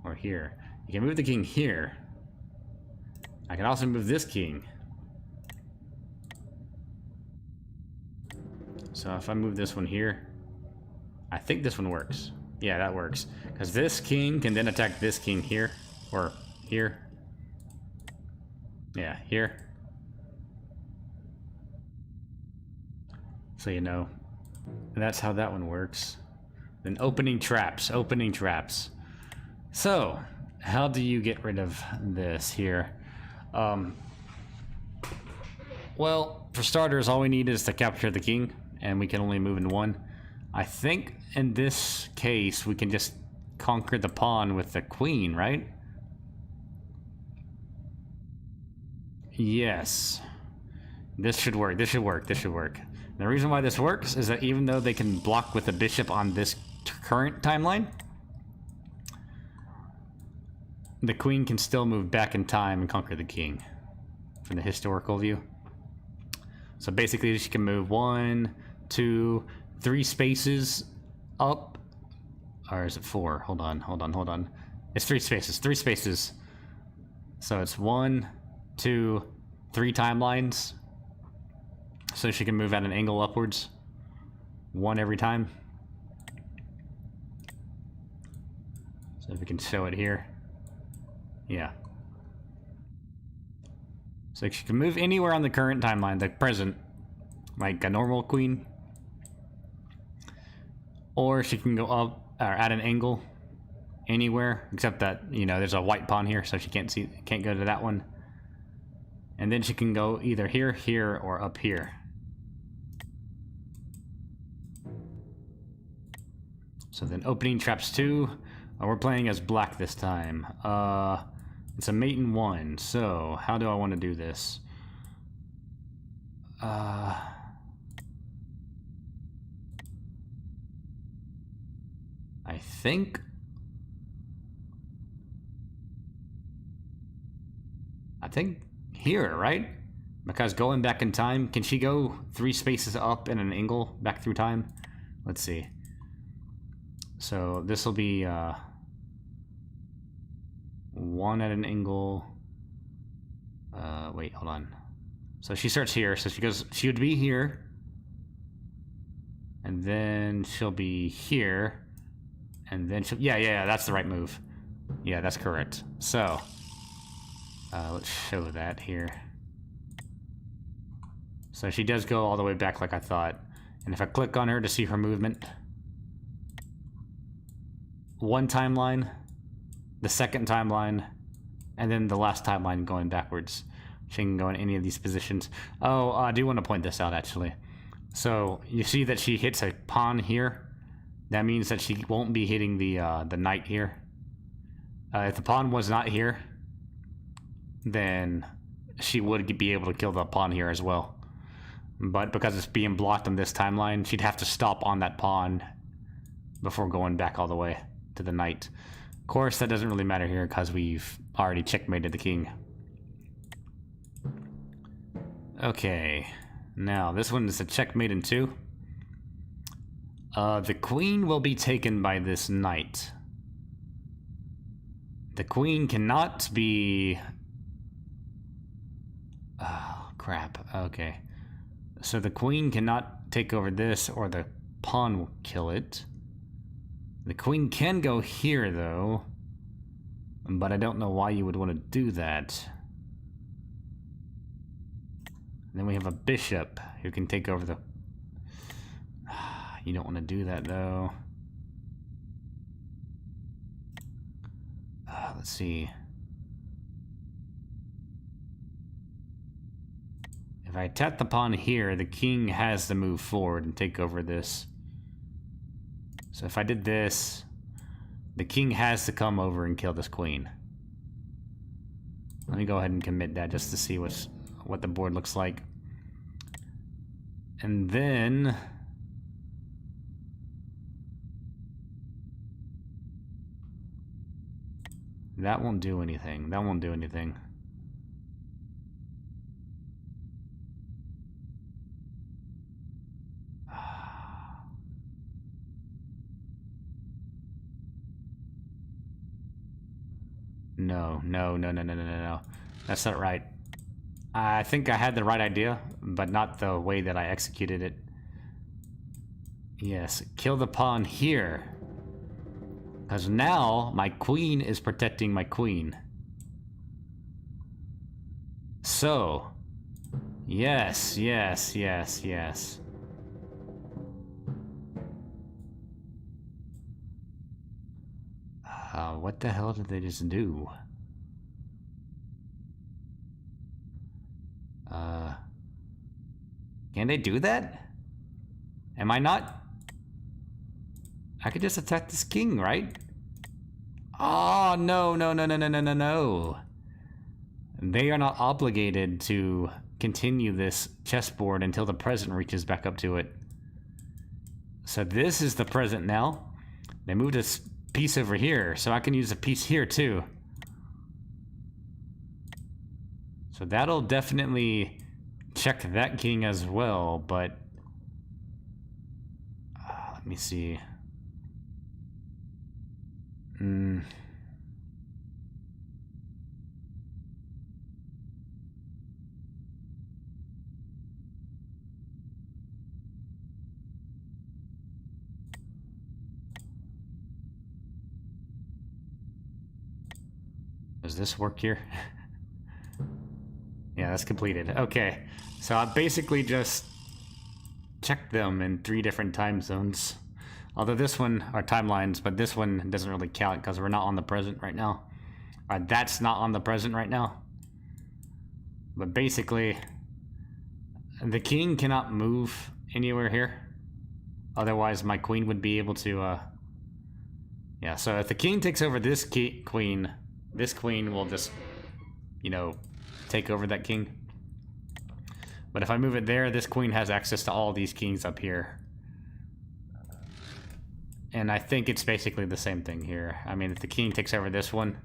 [SPEAKER 1] or here. You can move the king here. I can also move this king. So if I move this one here, I think this one works. Yeah, that works. Because this king can then attack this king here, or here. Yeah, here. So you know, that's how that one works. Then opening traps, opening traps. So, how do you get rid of this here? Well, for starters, all we need is to capture the king, and we can only move in one. I think in this case, we can just conquer the pawn with the queen, right? Yes. This should work, this should work, this should work. The reason why this works is that even though they can block with the bishop on this current timeline, the queen can still move back in time and conquer the king from the historical view. So basically she can move 1, 2, 3 spaces up. Or is it 4? Hold on, hold on, hold on. It's 3 spaces, 3 spaces. So it's 1, 2, 3 timelines. So she can move at an angle upwards. 1 every time. So if we can show it here. Yeah. So she can move anywhere on the current timeline, the present, like a normal queen. Or she can go up, or at an angle, anywhere, except that, you know, there's a white pawn here, so she can't go to that one. And then she can go either here, here, or up here. So then opening traps 2. We're playing as black this time. It's a mate in 1, so how do I want to do this? I think here, right? Because going back in time, can she go 3 spaces up in an angle back through time? Let's see. So this will be 1 at an angle. Wait, hold on. So she starts here, so she would be here. And then she'll be here. And then she'll, yeah, that's the right move. Yeah, that's correct. So, let's show that here. So she does go all the way back like I thought. And if I click on her to see her movement, 1 timeline, the second timeline, and then the last timeline going backwards. She can go in any of these positions. Oh, I do want to point this out, actually. So, you see that she hits a pawn here? That means that she won't be hitting the knight here. If the pawn was not here, then she would be able to kill the pawn here as well. But because it's being blocked on this timeline, she'd have to stop on that pawn before going back all the way to the knight. Of course, that doesn't really matter here because we've already checkmated the king. Okay, now this one is a checkmate in 2. The queen will be taken by this knight. The queen cannot be... Oh, crap. Okay. So the queen cannot take over this, or the pawn will kill it. The queen can go here, though. But I don't know why you would want to do that. And then we have a bishop who can take over the... You don't want to do that, though. Let's see. If If I tap the pawn here, the king has to move forward and take over this. So if I did this, the king has to come over and kill this queen. Let me go ahead and commit that just to see what the board looks like. And then... that won't do anything. That won't do anything. No. That's not right. I think I had the right idea, but not the way that I executed it. Yes, kill the pawn here. Because now my queen is protecting my queen. So, yes. What the hell did they just do? Can they do that? Am I not? I could just attack this king, right? Oh, no. They are not obligated to continue this chessboard until the president reaches back up to it. So this is the present now. They moved this piece over here, so I can use a piece here too. So that'll definitely check that king as well, but... let me see. Does this work here? Yeah, that's completed. Okay, so I basically just checked them in 3 different time zones. Although this one are timelines, but this one doesn't really count because we're not on the present right now. That's not on the present right now. But basically, the king cannot move anywhere here. Otherwise, my queen would be able to... yeah, so if the king takes over this queen, this queen will just, you know, take over that king. But if I move it there, this queen has access to all these kings up here. And I think it's basically the same thing here. I mean, if the king takes over this one,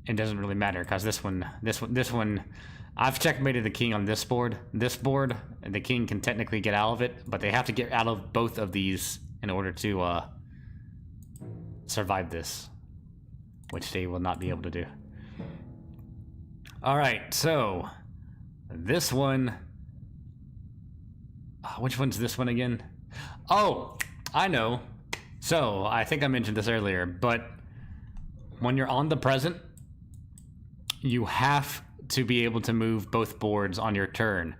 [SPEAKER 1] it doesn't really matter because this one, I've checkmated the king on this board. This board, the king can technically get out of it, but they have to get out of both of these in order to survive this, which they will not be able to do. All right, so this one. Which one's this one again? Oh, I know. So, I think I mentioned this earlier, but when you're on the present, you have to be able to move both boards on your turn.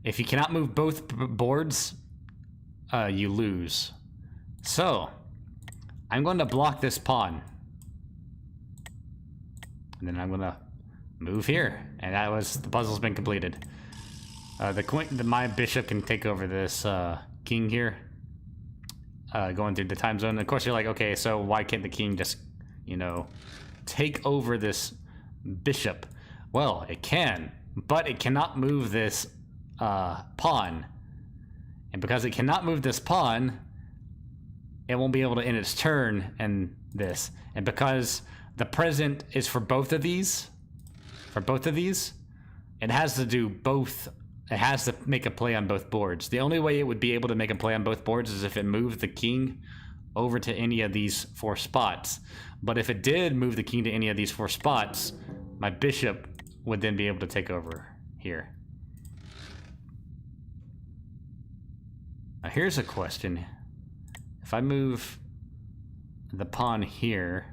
[SPEAKER 1] If you cannot move both boards, you lose. So, I'm going to block this pawn. And then I'm going to move here. And the puzzle's been completed. My bishop can take over this king here, going through the time zone. Of course, you're like, okay, so why can't the king just, you know, take over this bishop? Well, it can, but it cannot move this pawn. And because it cannot move this pawn, it won't be able to end its turn and this. And because the present is for both of these, it has to do both. It has to make a play on both boards. The only way it would be able to make a play on both boards is if it moved the king over to any of these 4 spots. But if it did move the king to any of these 4 spots, my bishop would then be able to take over here. Now here's a question. If I move the pawn here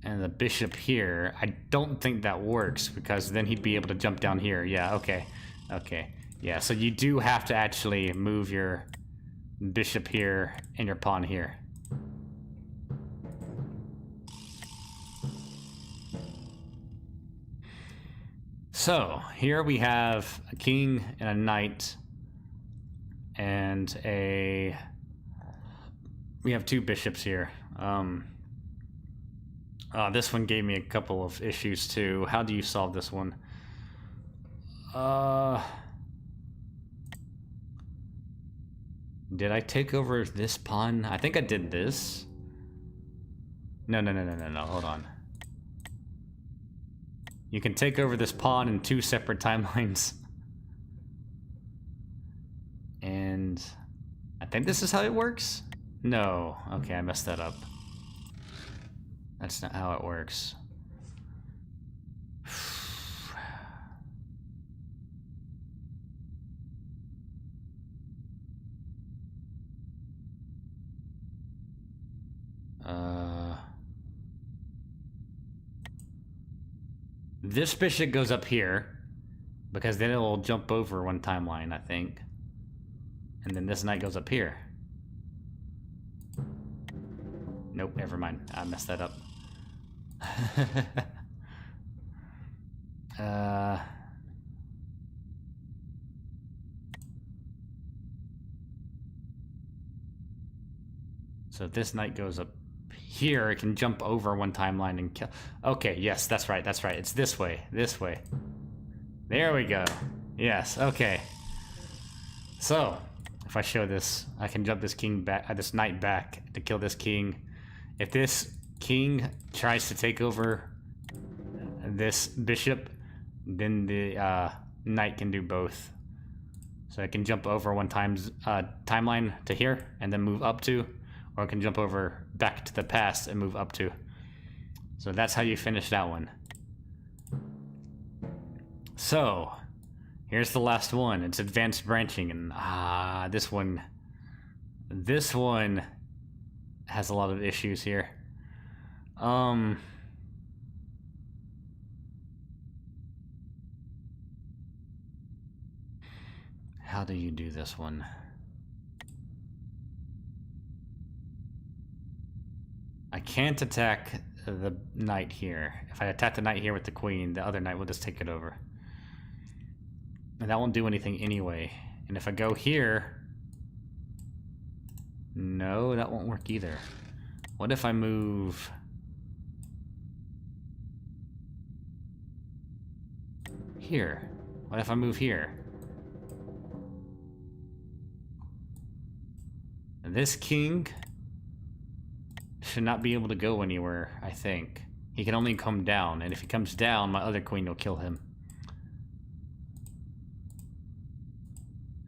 [SPEAKER 1] and the bishop here, I don't think that works because then he'd be able to jump down here. Yeah, okay. Yeah, so you do have to actually move your bishop here and your pawn here. So, here we have a king and a knight, and we have two bishops here. This one gave me a couple of issues too. How do you solve this one? Did I take over this pawn? I think I did this. No, hold on. You can take over this pawn in two separate timelines. And I think this is how it works? No. Okay, I messed that up. That's not how it works. This bishop goes up here, because then it'll jump over one timeline, I think. And then this knight goes up here. Nope, never mind. I messed that up. So if this knight goes up here, it can jump over one timeline and kill. Okay, yes, that's right, that's right. It's this way, this way. There we go. Yes, okay. So, if I show this, I can jump this king back, this knight back to kill this king. If this king tries to take over this bishop, then the knight can do both. So I can jump over one timeline to here and then move up to, or I can jump over back to the past and move up to. So that's how you finish that one. So, here's the last one. It's advanced branching, and this one has a lot of issues here. How do you do this one? I can't attack the knight here. If I attack the knight here with the queen, the other knight will just take it over. And that won't do anything anyway. And if I go here... No, that won't work either. What if I move... here? What if I move here? This king should not be able to go anywhere, I think. He can only come down, and if he comes down, my other queen will kill him.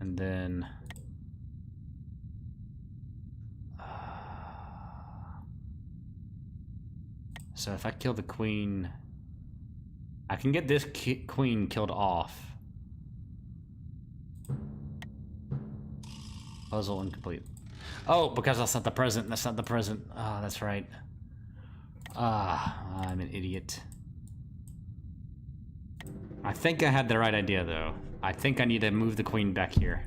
[SPEAKER 1] And then... so if I kill the queen... I can get this queen killed off. Puzzle incomplete. Oh, because that's not the present. That's not the present. Ah, that's right. I'm an idiot. I think I had the right idea, though. I think I need to move the queen back here.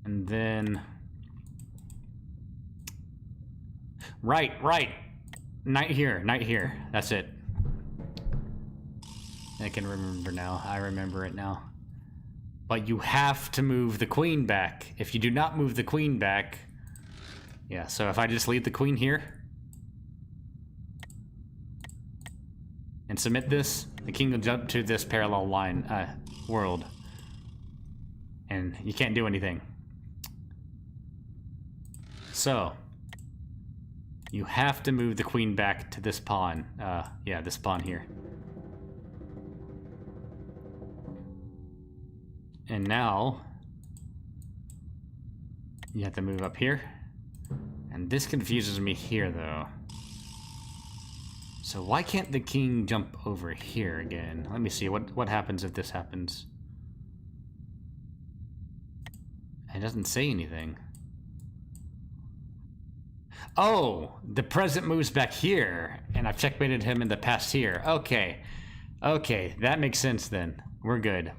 [SPEAKER 1] And then... Right. Knight here. That's it. I can remember now. I remember it now. But you have to move the queen back. If you do not move the queen back... Yeah, so if I just leave the queen here... and submit this, the king will jump to this parallel line, world. And you can't do anything. So... you have to move the queen back to this pawn. Yeah, this pawn here. And now, you have to move up here. And this confuses me here, though. So why can't the king jump over here again? Let me see, what happens if this happens? It doesn't say anything. Oh, the present moves back here, and I've checkmated him in the past here. Okay. Okay, that makes sense then. We're good.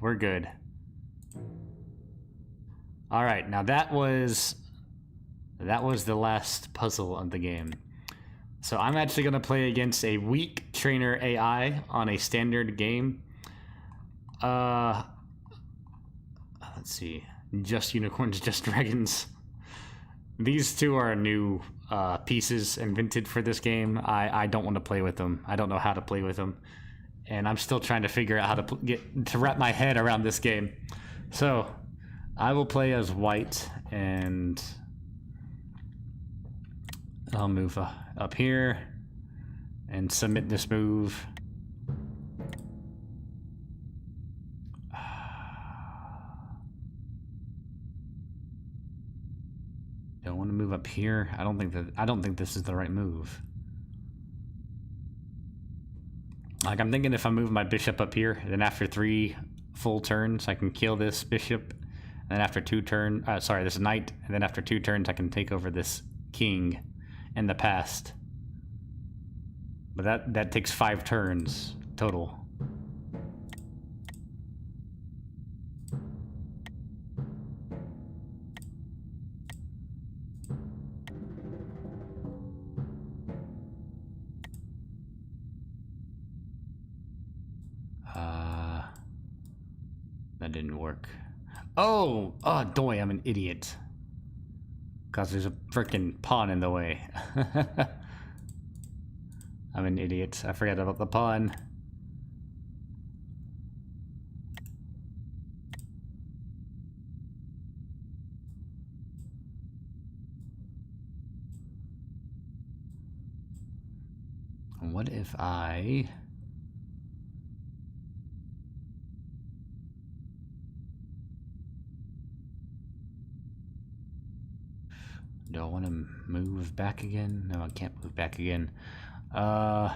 [SPEAKER 1] Alright, now that was That was the last puzzle of the game. So I'm actually going to play against a weak trainer AI on a standard game. Let's see. Just unicorns, just dragons. These two are new pieces invented for this game. I don't want to play with them. I don't know how to play with them. And I'm still trying to figure out how to wrap my head around this game. So I will play as white, and I'll move up here and submit this move. Do I want to move up here? I don't think this is the right move. Like, I'm thinking if I move my bishop up here, then after 3 full turns I can kill this bishop, and then after 2 turns, this knight, and then after 2 turns I can take over this king in the past. But that takes 5 turns total. That didn't work. Oh, doy, I'm an idiot. Because there's a freaking pawn in the way. I'm an idiot. I forgot about the pawn. What if I... Do I want to move back again? No, I can't move back again. What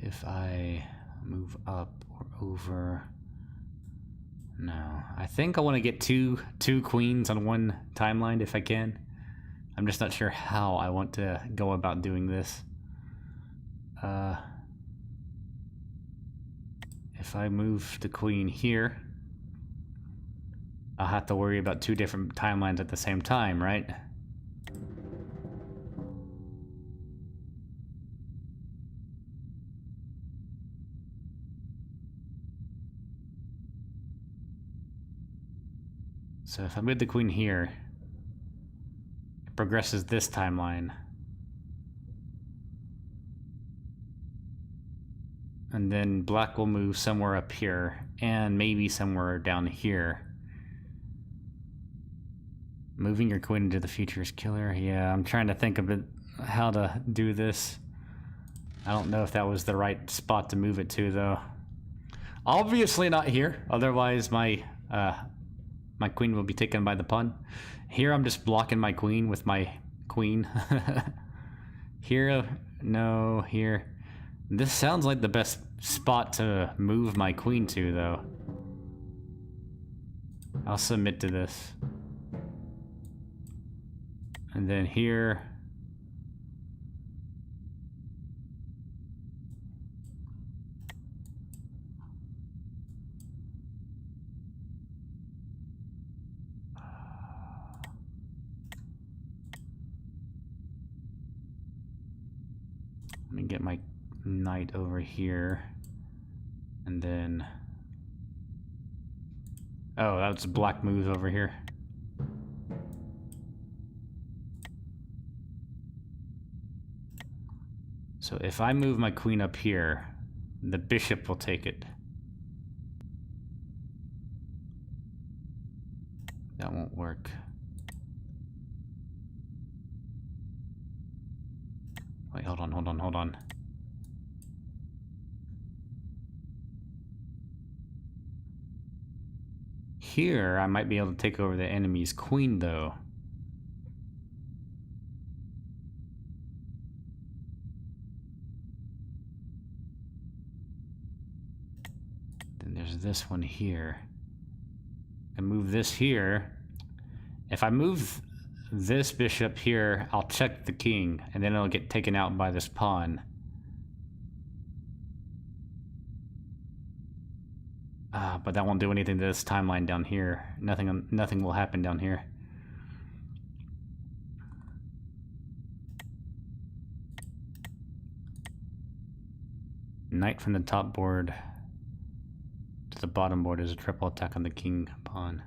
[SPEAKER 1] if I move up or over? No, I think I want to get two queens on one timeline if I can. I'm just not sure how I want to go about doing this. If I move the queen here, I'll have to worry about 2 different timelines at the same time, right? So if I move the queen here, it progresses this timeline. And then black will move somewhere up here, and maybe somewhere down here. Moving your queen into the future is killer. Yeah, I'm trying to think of how to do this. I don't know if that was the right spot to move it to, though. Obviously not here. Otherwise, my queen will be taken by the pawn. Here, I'm just blocking my queen with my queen. Here, no, here. This sounds like the best spot to move my queen to, though. I'll submit to this. And then here... Let me get my knight over here. And then... Oh, that's a black move over here. So if I move my queen up here, the bishop will take it. That won't work. Wait, hold on. Here, I might be able to take over the enemy's queen, though. Then there's this one here. I move this here. If I move this bishop here, I'll check the king, and then it'll get taken out by this pawn. But that won't do anything to this timeline down here. Nothing will happen down here. Knight from the top board to the bottom board is a triple attack on the king pawn.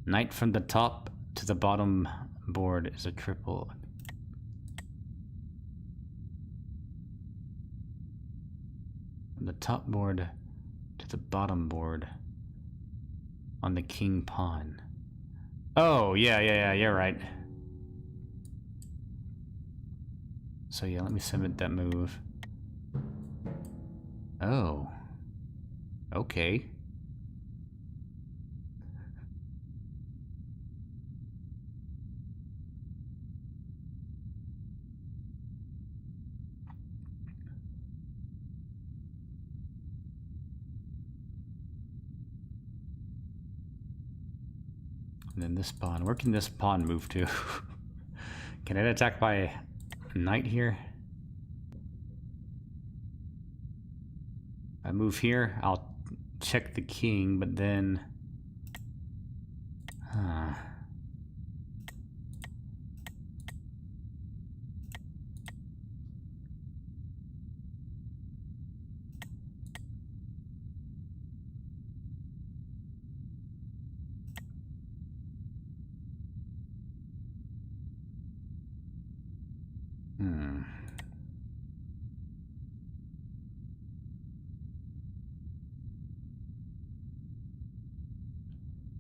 [SPEAKER 1] Knight from the top to the bottom board is a triple. From the top board to the bottom board on the king pawn. Oh, yeah, you're right. So yeah, let me submit that move. Oh. Okay. And then this pawn. Where can this pawn move to? Can it attack by knight here? If I move here, I'll check the king, but then...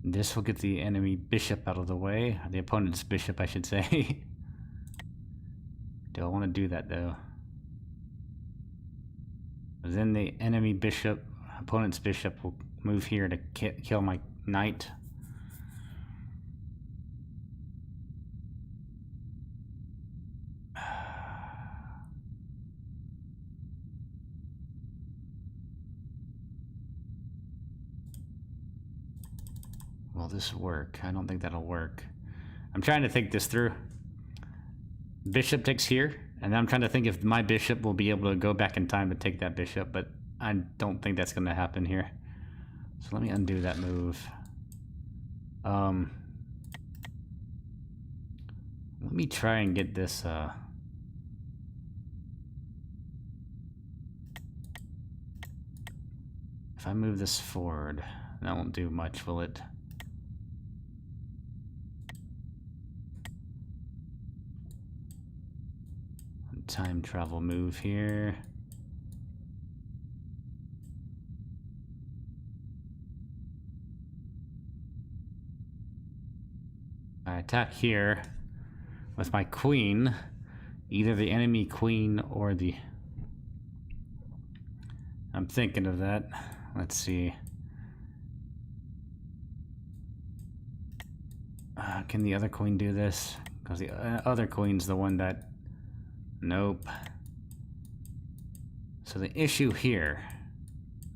[SPEAKER 1] This will get the enemy bishop out of the way. The opponent's bishop, I should say. Do I want to do that, though? Then the enemy bishop, opponent's bishop, will move here to kill my knight. Will this work? I don't think that'll work. I'm trying to think this through. Bishop takes here, and then I'm trying to think if my bishop will be able to go back in time to take that bishop, but I don't think that's going to happen here. So let me undo that move. Let me try and get this... If I move this forward, that won't do much, will it? Time travel move here. I attack here with my queen, either the enemy queen or the... I'm thinking of that. Let's see. Can the other queen do this? Because the other queen's the one that... Nope. So the issue here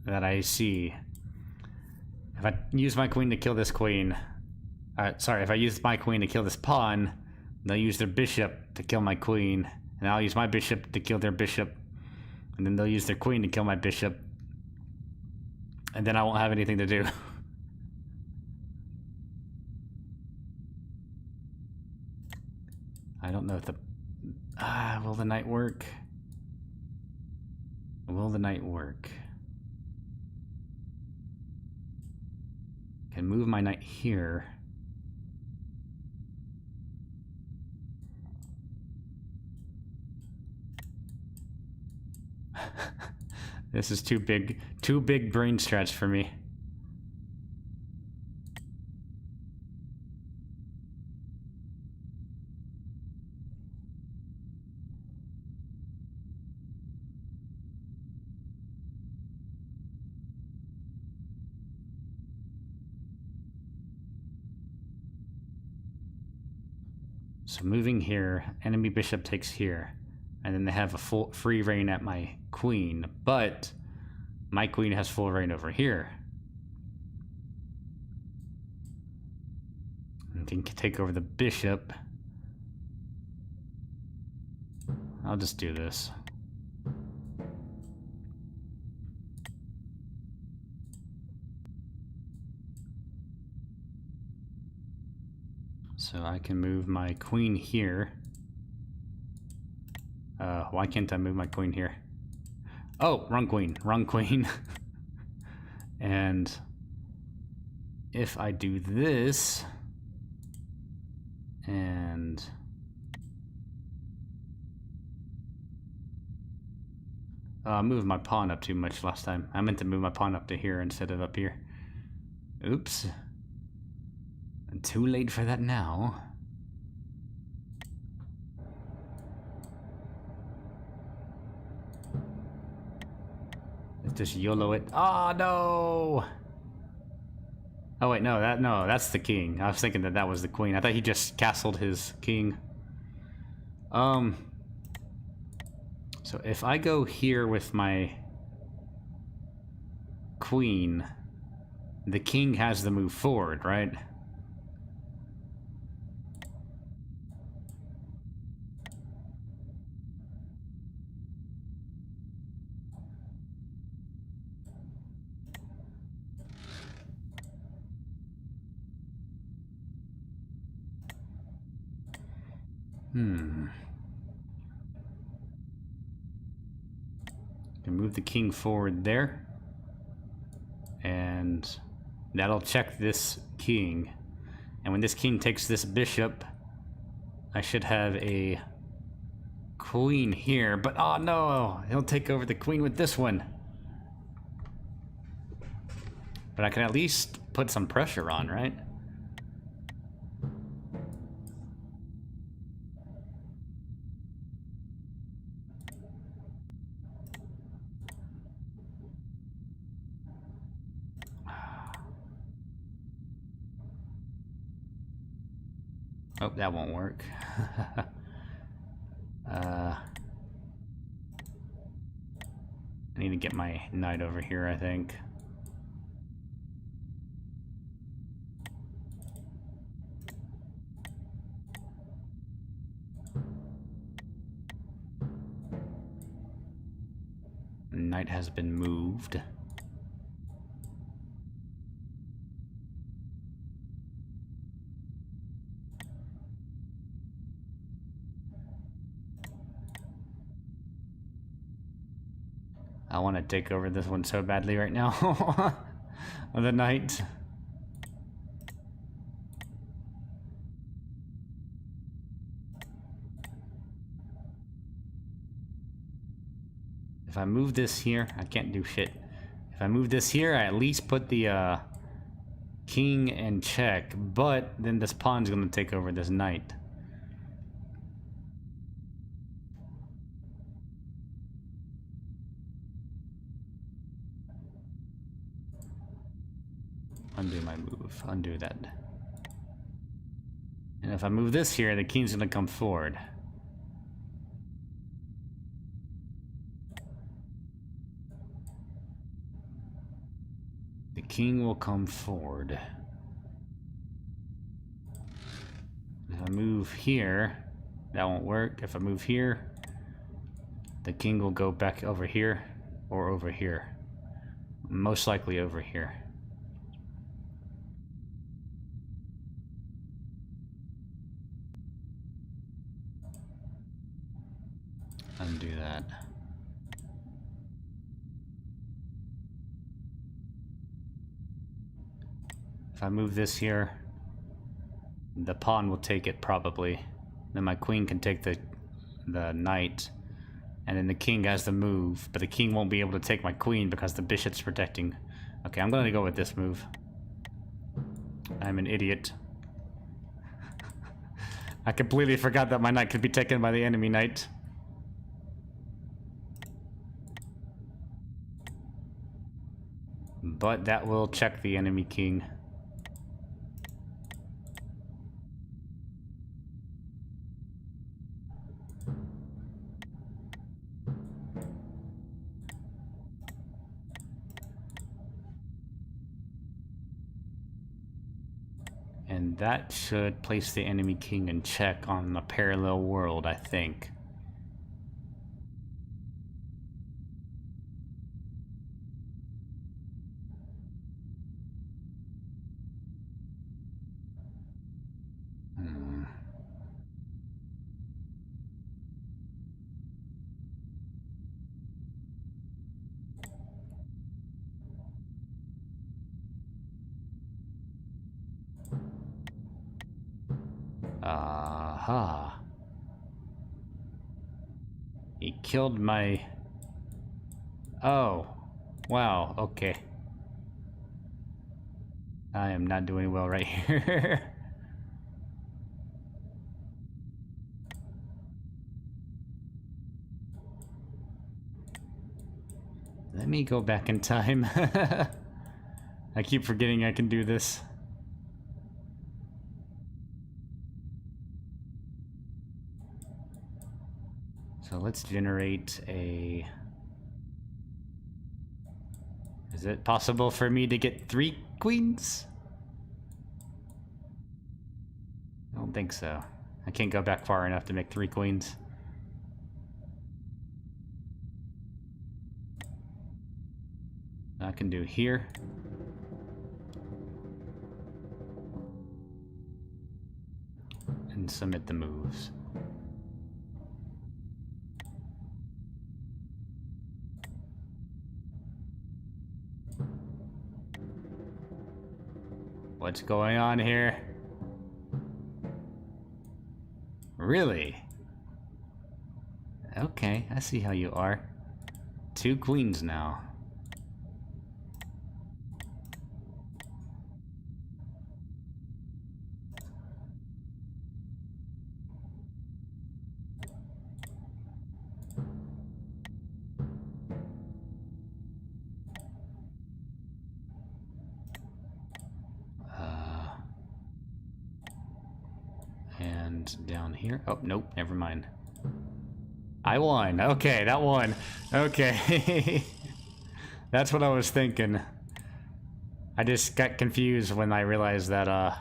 [SPEAKER 1] that I see, if I use my queen to kill this queen, sorry, if I use my queen to kill this pawn, they'll use their bishop to kill my queen, and I'll use my bishop to kill their bishop, and then they'll use their queen to kill my bishop, and then I won't have anything to do. I don't know if the... will the knight work? Will the knight work? Can move my knight here. This is too big brain stretch for me. So moving here, enemy bishop takes here, and then they have a full free reign at my queen, but my queen has full reign over here. And can take over the bishop. I'll just do this. I can move my queen here. Why can't I move my queen here? Oh, wrong queen, wrong queen. And if I do this, and I moved my pawn up too much last time. I meant to move my pawn up to here instead of up here. Oops. Too late for that now. Let's just YOLO it. Oh no! Oh wait, no, that's the king. I was thinking that that was the queen. I thought he just castled his king. So if I go here with my queen, the king has to move forward, right? Can move the king forward there. And that'll check this king. And when this king takes this bishop, I should have a queen here. But oh no, he'll take over the queen with this one. But I can at least put some pressure on, right? Oh, that won't work. I need to get my knight over here, I think. Knight has been moved. I want to take over this one so badly right now. The knight. If I move this here, I can't do shit. If I move this here, I at least put the king in check, but then this pawn's gonna take over this knight. Undo my move. Undo that. And if I move this here, the king's gonna come forward. The king will come forward. If I move here, that won't work. If I move here, the king will go back over here or over here. Most likely over here. Undo that. If I move this here, the pawn will take it probably. Then my queen can take the knight, and then the king has to move, but the king won't be able to take my queen because the bishop's protecting. Okay, I'm gonna go with this move. I'm an idiot. I completely forgot that my knight could be taken by the enemy knight. But that will check the enemy king. And that should place the enemy king in check on a parallel world, I think. Aha. He killed my... Oh. Wow, okay. I am not doing well right here. Let me go back in time. I keep forgetting I can do this. So let's generate a... Is it possible for me to get 3 queens? I don't think so. I can't go back far enough to make 3 queens. I can do here. And submit the moves. What's going on here? Really? Okay, I see how you are. 2 queens now. And down here. Oh, nope, never mind. I won. Okay, that won. Okay. That's what I was thinking. I just got confused when I realized that,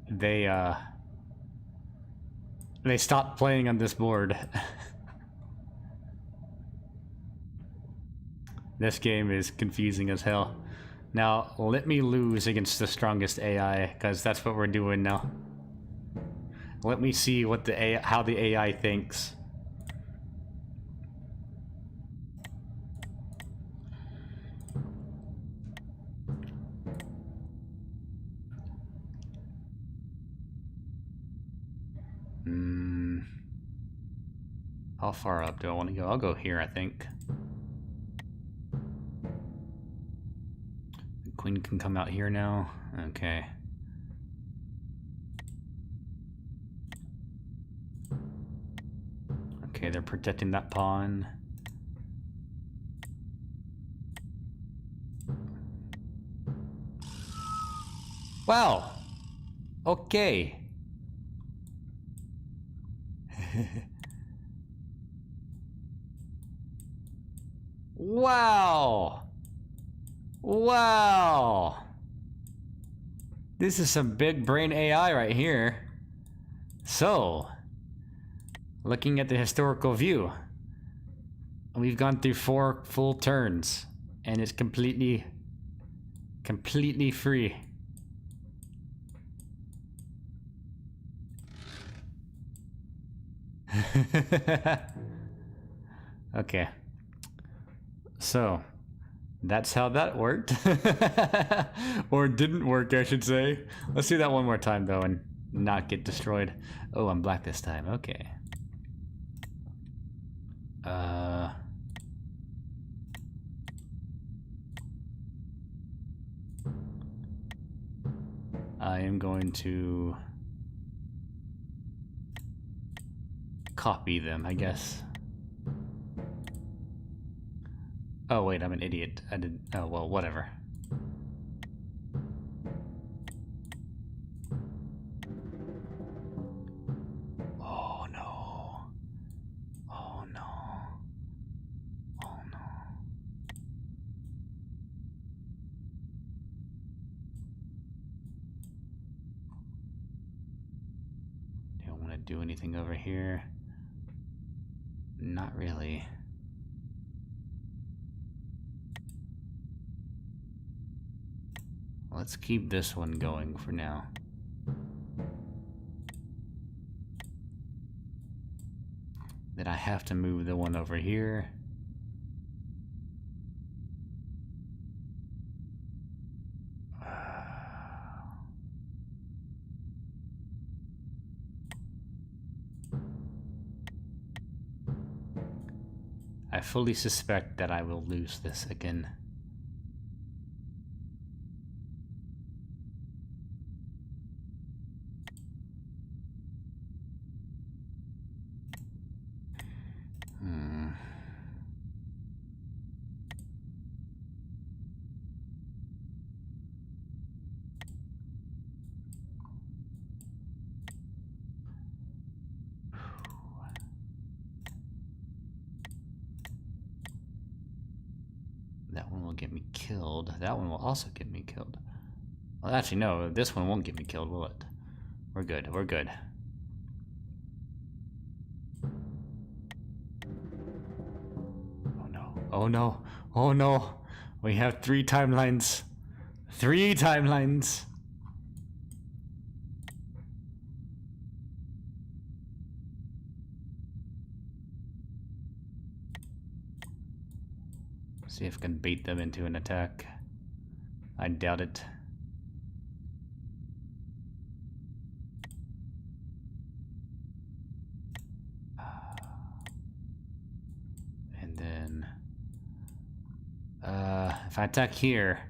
[SPEAKER 1] they stopped playing on this board. This game is confusing as hell. Now, let me lose against the strongest AI, because that's what we're doing now. Let me see what the how the AI thinks. How far up do I want to go? I'll go here, I think. The queen can come out here now. Okay. Okay, they're protecting that pawn. Wow! Okay. Wow! Wow! This is some big brain AI right here. So, looking at the historical view, we've gone through 4 full turns, and it's completely free. Okay. So, that's how that worked. Or didn't work, I should say. Let's do that one more time, though, and not get destroyed. Oh, I'm black this time. Okay. I am going to copy them, I guess. Oh, wait, I'm an idiot. I did... Oh, well, whatever. Oh, no. Oh, no. Oh, no. Don't want to do anything over here. Not really. Let's keep this one going for now. Then I have to move the one over here. I fully suspect that I will lose this again. That one will get me killed. That one will also get me killed. Well, actually, no. This one won't get me killed, will it? We're good. We're good. Oh, no. Oh, no. Oh, no. We have 3 timelines. 3 timelines. See if I can bait them into an attack. I doubt it. And then... if I attack here,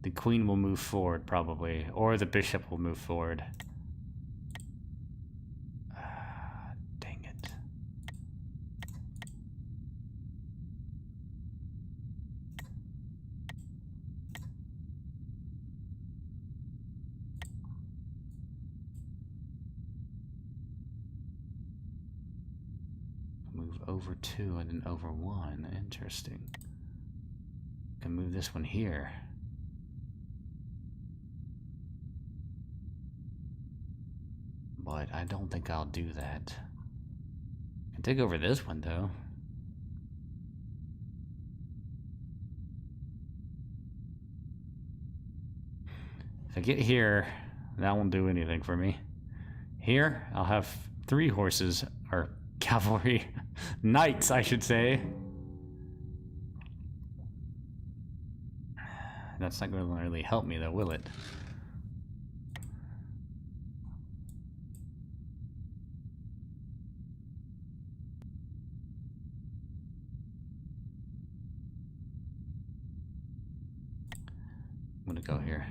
[SPEAKER 1] the queen will move forward, probably. Or the bishop will move forward. Dang it. Move over 2 and then over 1. Interesting. Can move this one here. But I don't think I'll do that. I can take over this one, though. If I get here, that won't do anything for me. Here, I'll have 3 horses, or cavalry, knights, I should say. That's not going to really help me, though, will it? I'm going to go here.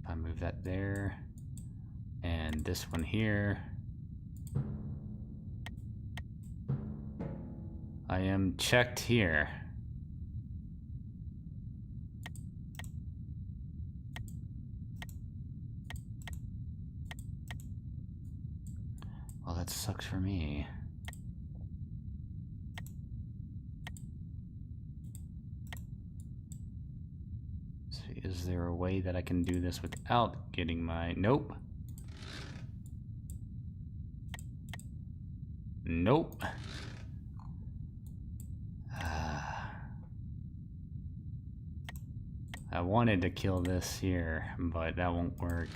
[SPEAKER 1] I move that there, and this one here. I am checked here. Well, that sucks for me. Is there a way that I can do this without getting my... Nope. Nope. I wanted to kill this here, but that won't work.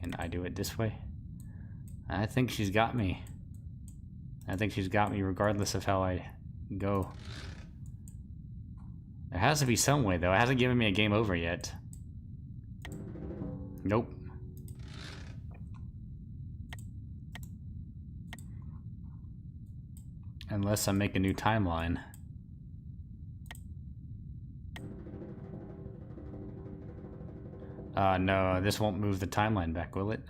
[SPEAKER 1] Can I do it this way? I think she's got me. I think she's got me regardless of how I go. There has to be some way, though. It hasn't given me a game over yet. Nope. Unless I make a new timeline. No, this won't move the timeline back, will it?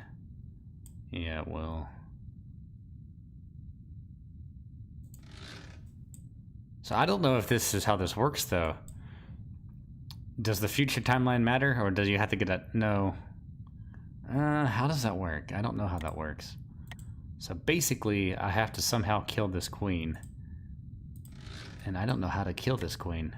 [SPEAKER 1] Yeah, it will. So I don't know if this is how this works, though. Does the future timeline matter, or does you have to get a... No. How does that work? I don't know how that works. So basically, I have to somehow kill this queen. And I don't know how to kill this queen.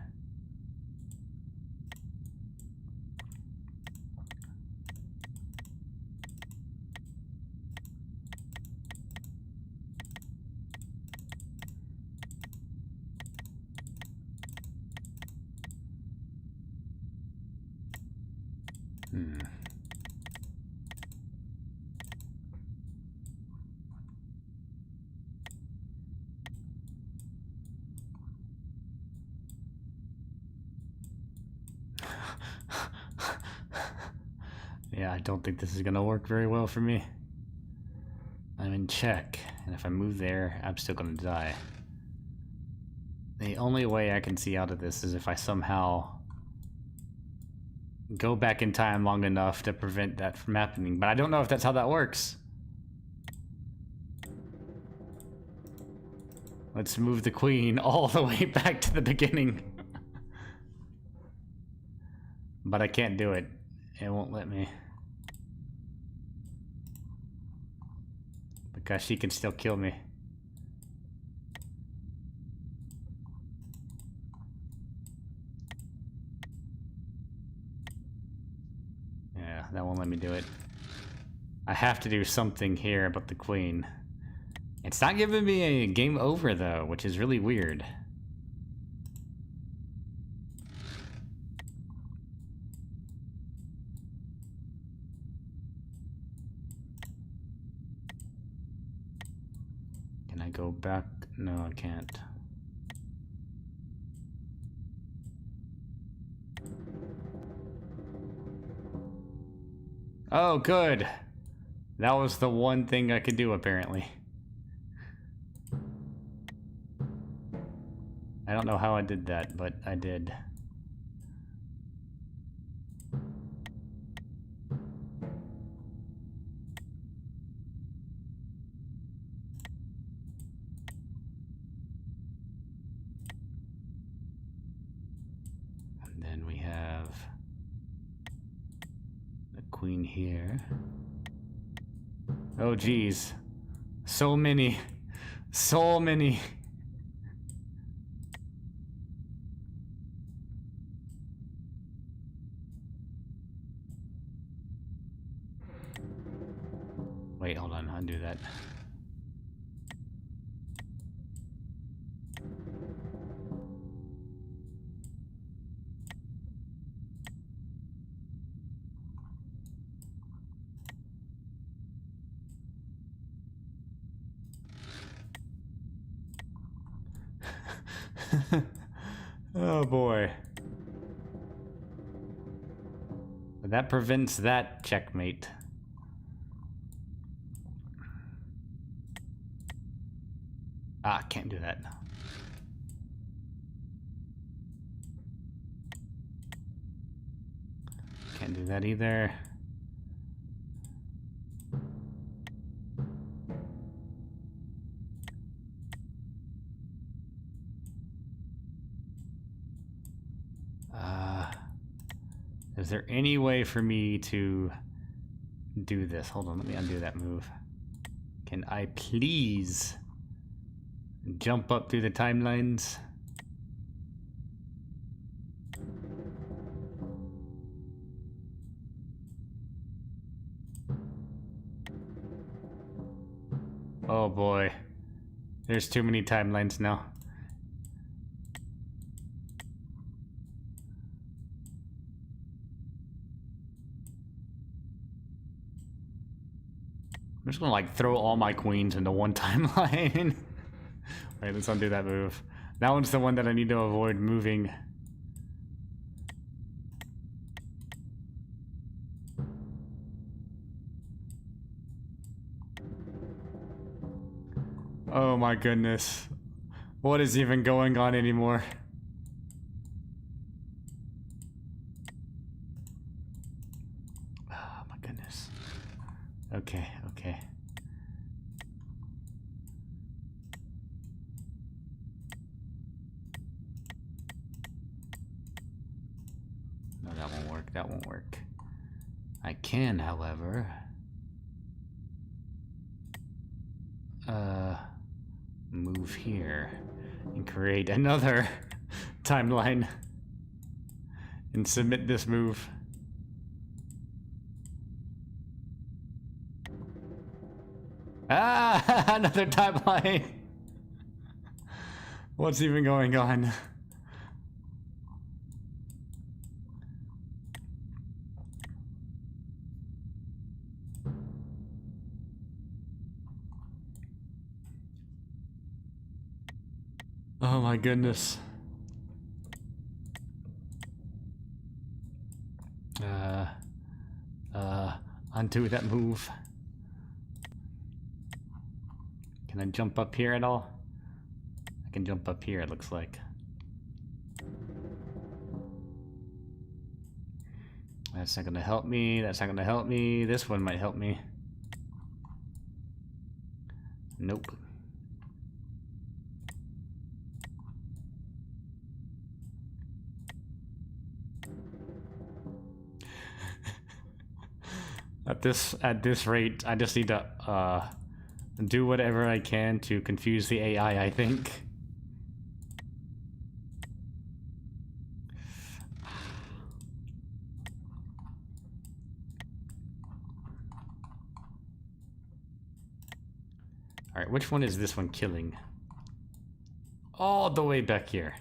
[SPEAKER 1] Yeah, I don't think this is gonna work very well for me. I'm in check, and if I move there, I'm still gonna die. The only way I can see out of this is if I somehow go back in time long enough to prevent that from happening, but I don't know if that's how that works. Let's move the queen all the way back to the beginning. But I can't do it. It won't let me. Because she can still kill me. Yeah, that won't let me do it. I have to do something here about the queen. It's not giving me a game over though, which is really weird. Can I go back? No, I can't. Oh, good. That was the one thing I could do, apparently. I don't know how I did that, but I did. And then we have the queen here. Oh, geez. So many. So many. Wait, hold on. Undo that. Oh boy. That prevents that checkmate. Ah, can't do that. Can't do that either. Is there any way for me to do this? Hold on, let me undo that move. Can I please jump up through the timelines? Oh boy. There's too many timelines now. I'm just gonna like throw all my queens into one timeline. Wait, let's undo that move. That one's the one that I need to avoid moving. Oh my goodness. What is even going on anymore? Oh my goodness. Okay, okay. No, that won't work. That won't work. I can, however, move here and create another timeline and submit this move. Ah, another timeline. What's even going on? Oh my goodness. Undo that move. Can I jump up here at all? I can jump up here, it looks like. That's not gonna help me. That's not gonna help me. This one might help me. Nope. At this rate, I just need to do whatever I can to confuse the AI, I think. Alright, which one is this one killing? All the way back here.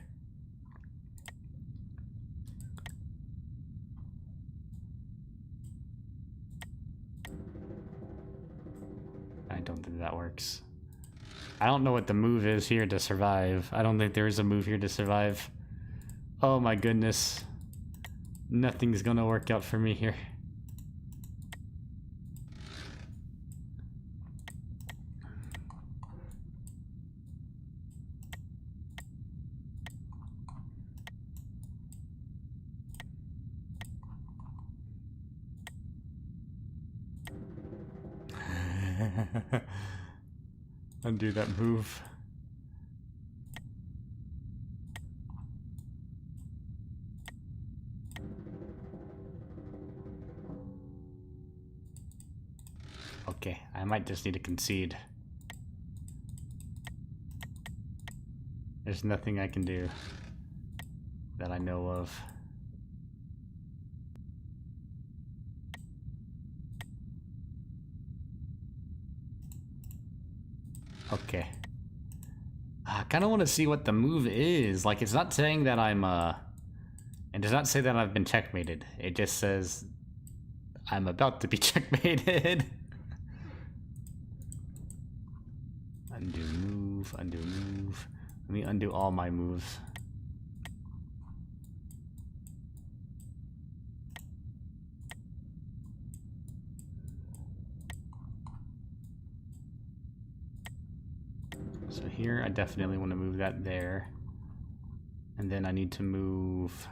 [SPEAKER 1] I don't think that works. I don't know what the move is here to survive. I don't think there is a move here to survive. Oh my goodness. Nothing's gonna work out for me here. Undo that move. Okay, I might just need to concede. There's nothing I can do that I know of. Okay. I kind of want to see what the move is. Like, it's not saying that I'm, it does not say that I've been checkmated. It just says I'm about to be checkmated. Undo move, undo move. Let me undo all my moves. So here, I definitely want to move that there. And then I need to move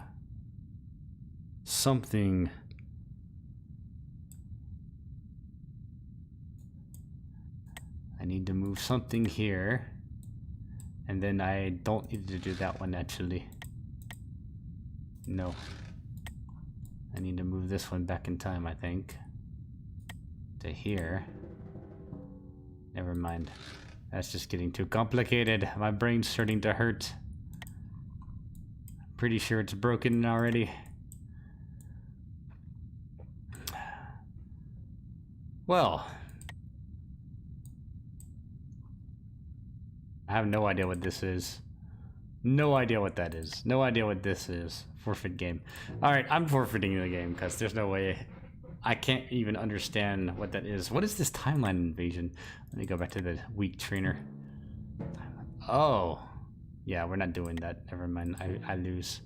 [SPEAKER 1] something. I need to move something here. And then I don't need to do that one actually. No. I need to move this one back in time, I think. To here. Never mind. That's just getting too complicated. My brain's starting to hurt. I'm pretty sure it's broken already. Well. I have no idea what this is. No idea what that is. No idea what this is. Forfeit game. Alright, I'm forfeiting the game because there's no way. I can't even understand what that is. What is this timeline invasion? Let me go back to the weak trainer. Oh. Yeah, we're not doing that. Never mind. I lose.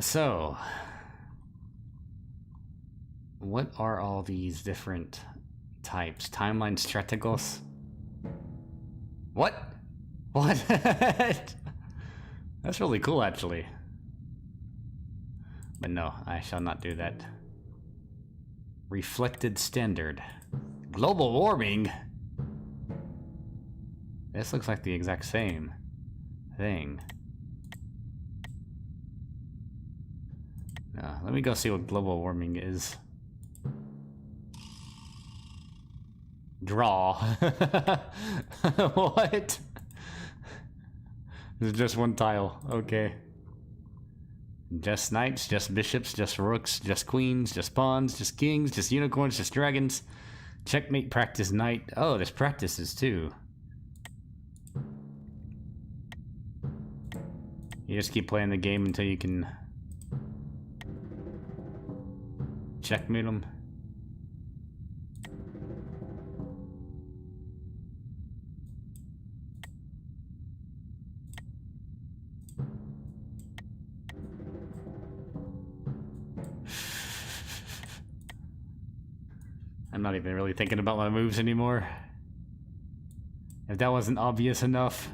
[SPEAKER 1] So. What are all these different types? Timeline strategos? What? What? That's really cool, actually. But no, I shall not do that. Reflected standard. Global warming? This looks like the exact same thing. Let me go see what global warming is. Draw. What? There's just one tile. Okay. Just knights, just bishops, just rooks, just queens, just pawns, just kings, just unicorns, just dragons. Checkmate, practice, knight. Oh, there's practices too. You just keep playing the game until you can checkmate them. not even really thinking about my moves anymore. If that wasn't obvious enough.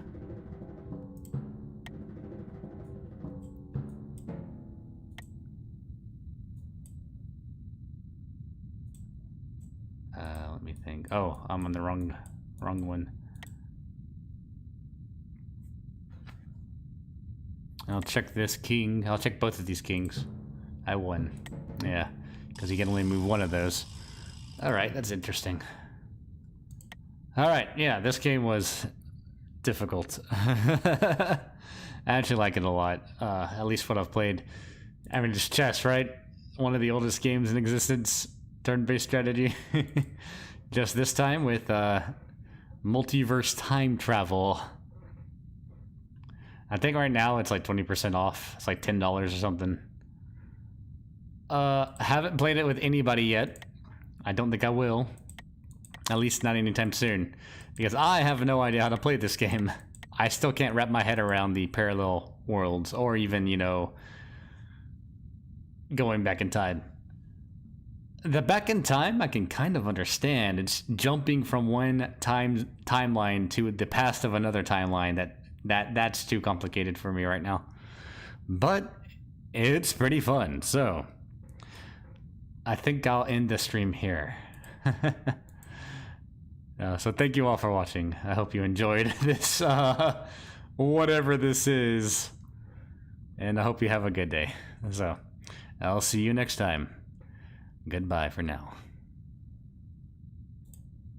[SPEAKER 1] Let me think. Oh, I'm on the wrong one. I'll check this king. I'll check both of these kings. I won. Yeah, because you can only move one of those. Alright, that's interesting. Alright, yeah, this game was difficult. I actually like it a lot. At least what I've played. I mean, it's chess, right? One of the oldest games in existence. Turn-based strategy. Just this time with multiverse time travel. I think right now it's like 20% off. It's like $10 or something. Haven't played it with anybody yet. I don't think I will. At least not anytime soon. Because I have no idea how to play this game. I still can't wrap my head around the parallel worlds. Or even, you know, going back in time. The back in time, I can kind of understand. It's jumping from one timeline to the past of another timeline. That's too complicated for me right now. But it's pretty fun. So I think I'll end the stream here. So thank you all for watching. I hope you enjoyed this, whatever this is. And I hope you have a good day. So I'll see you next time. Goodbye for now.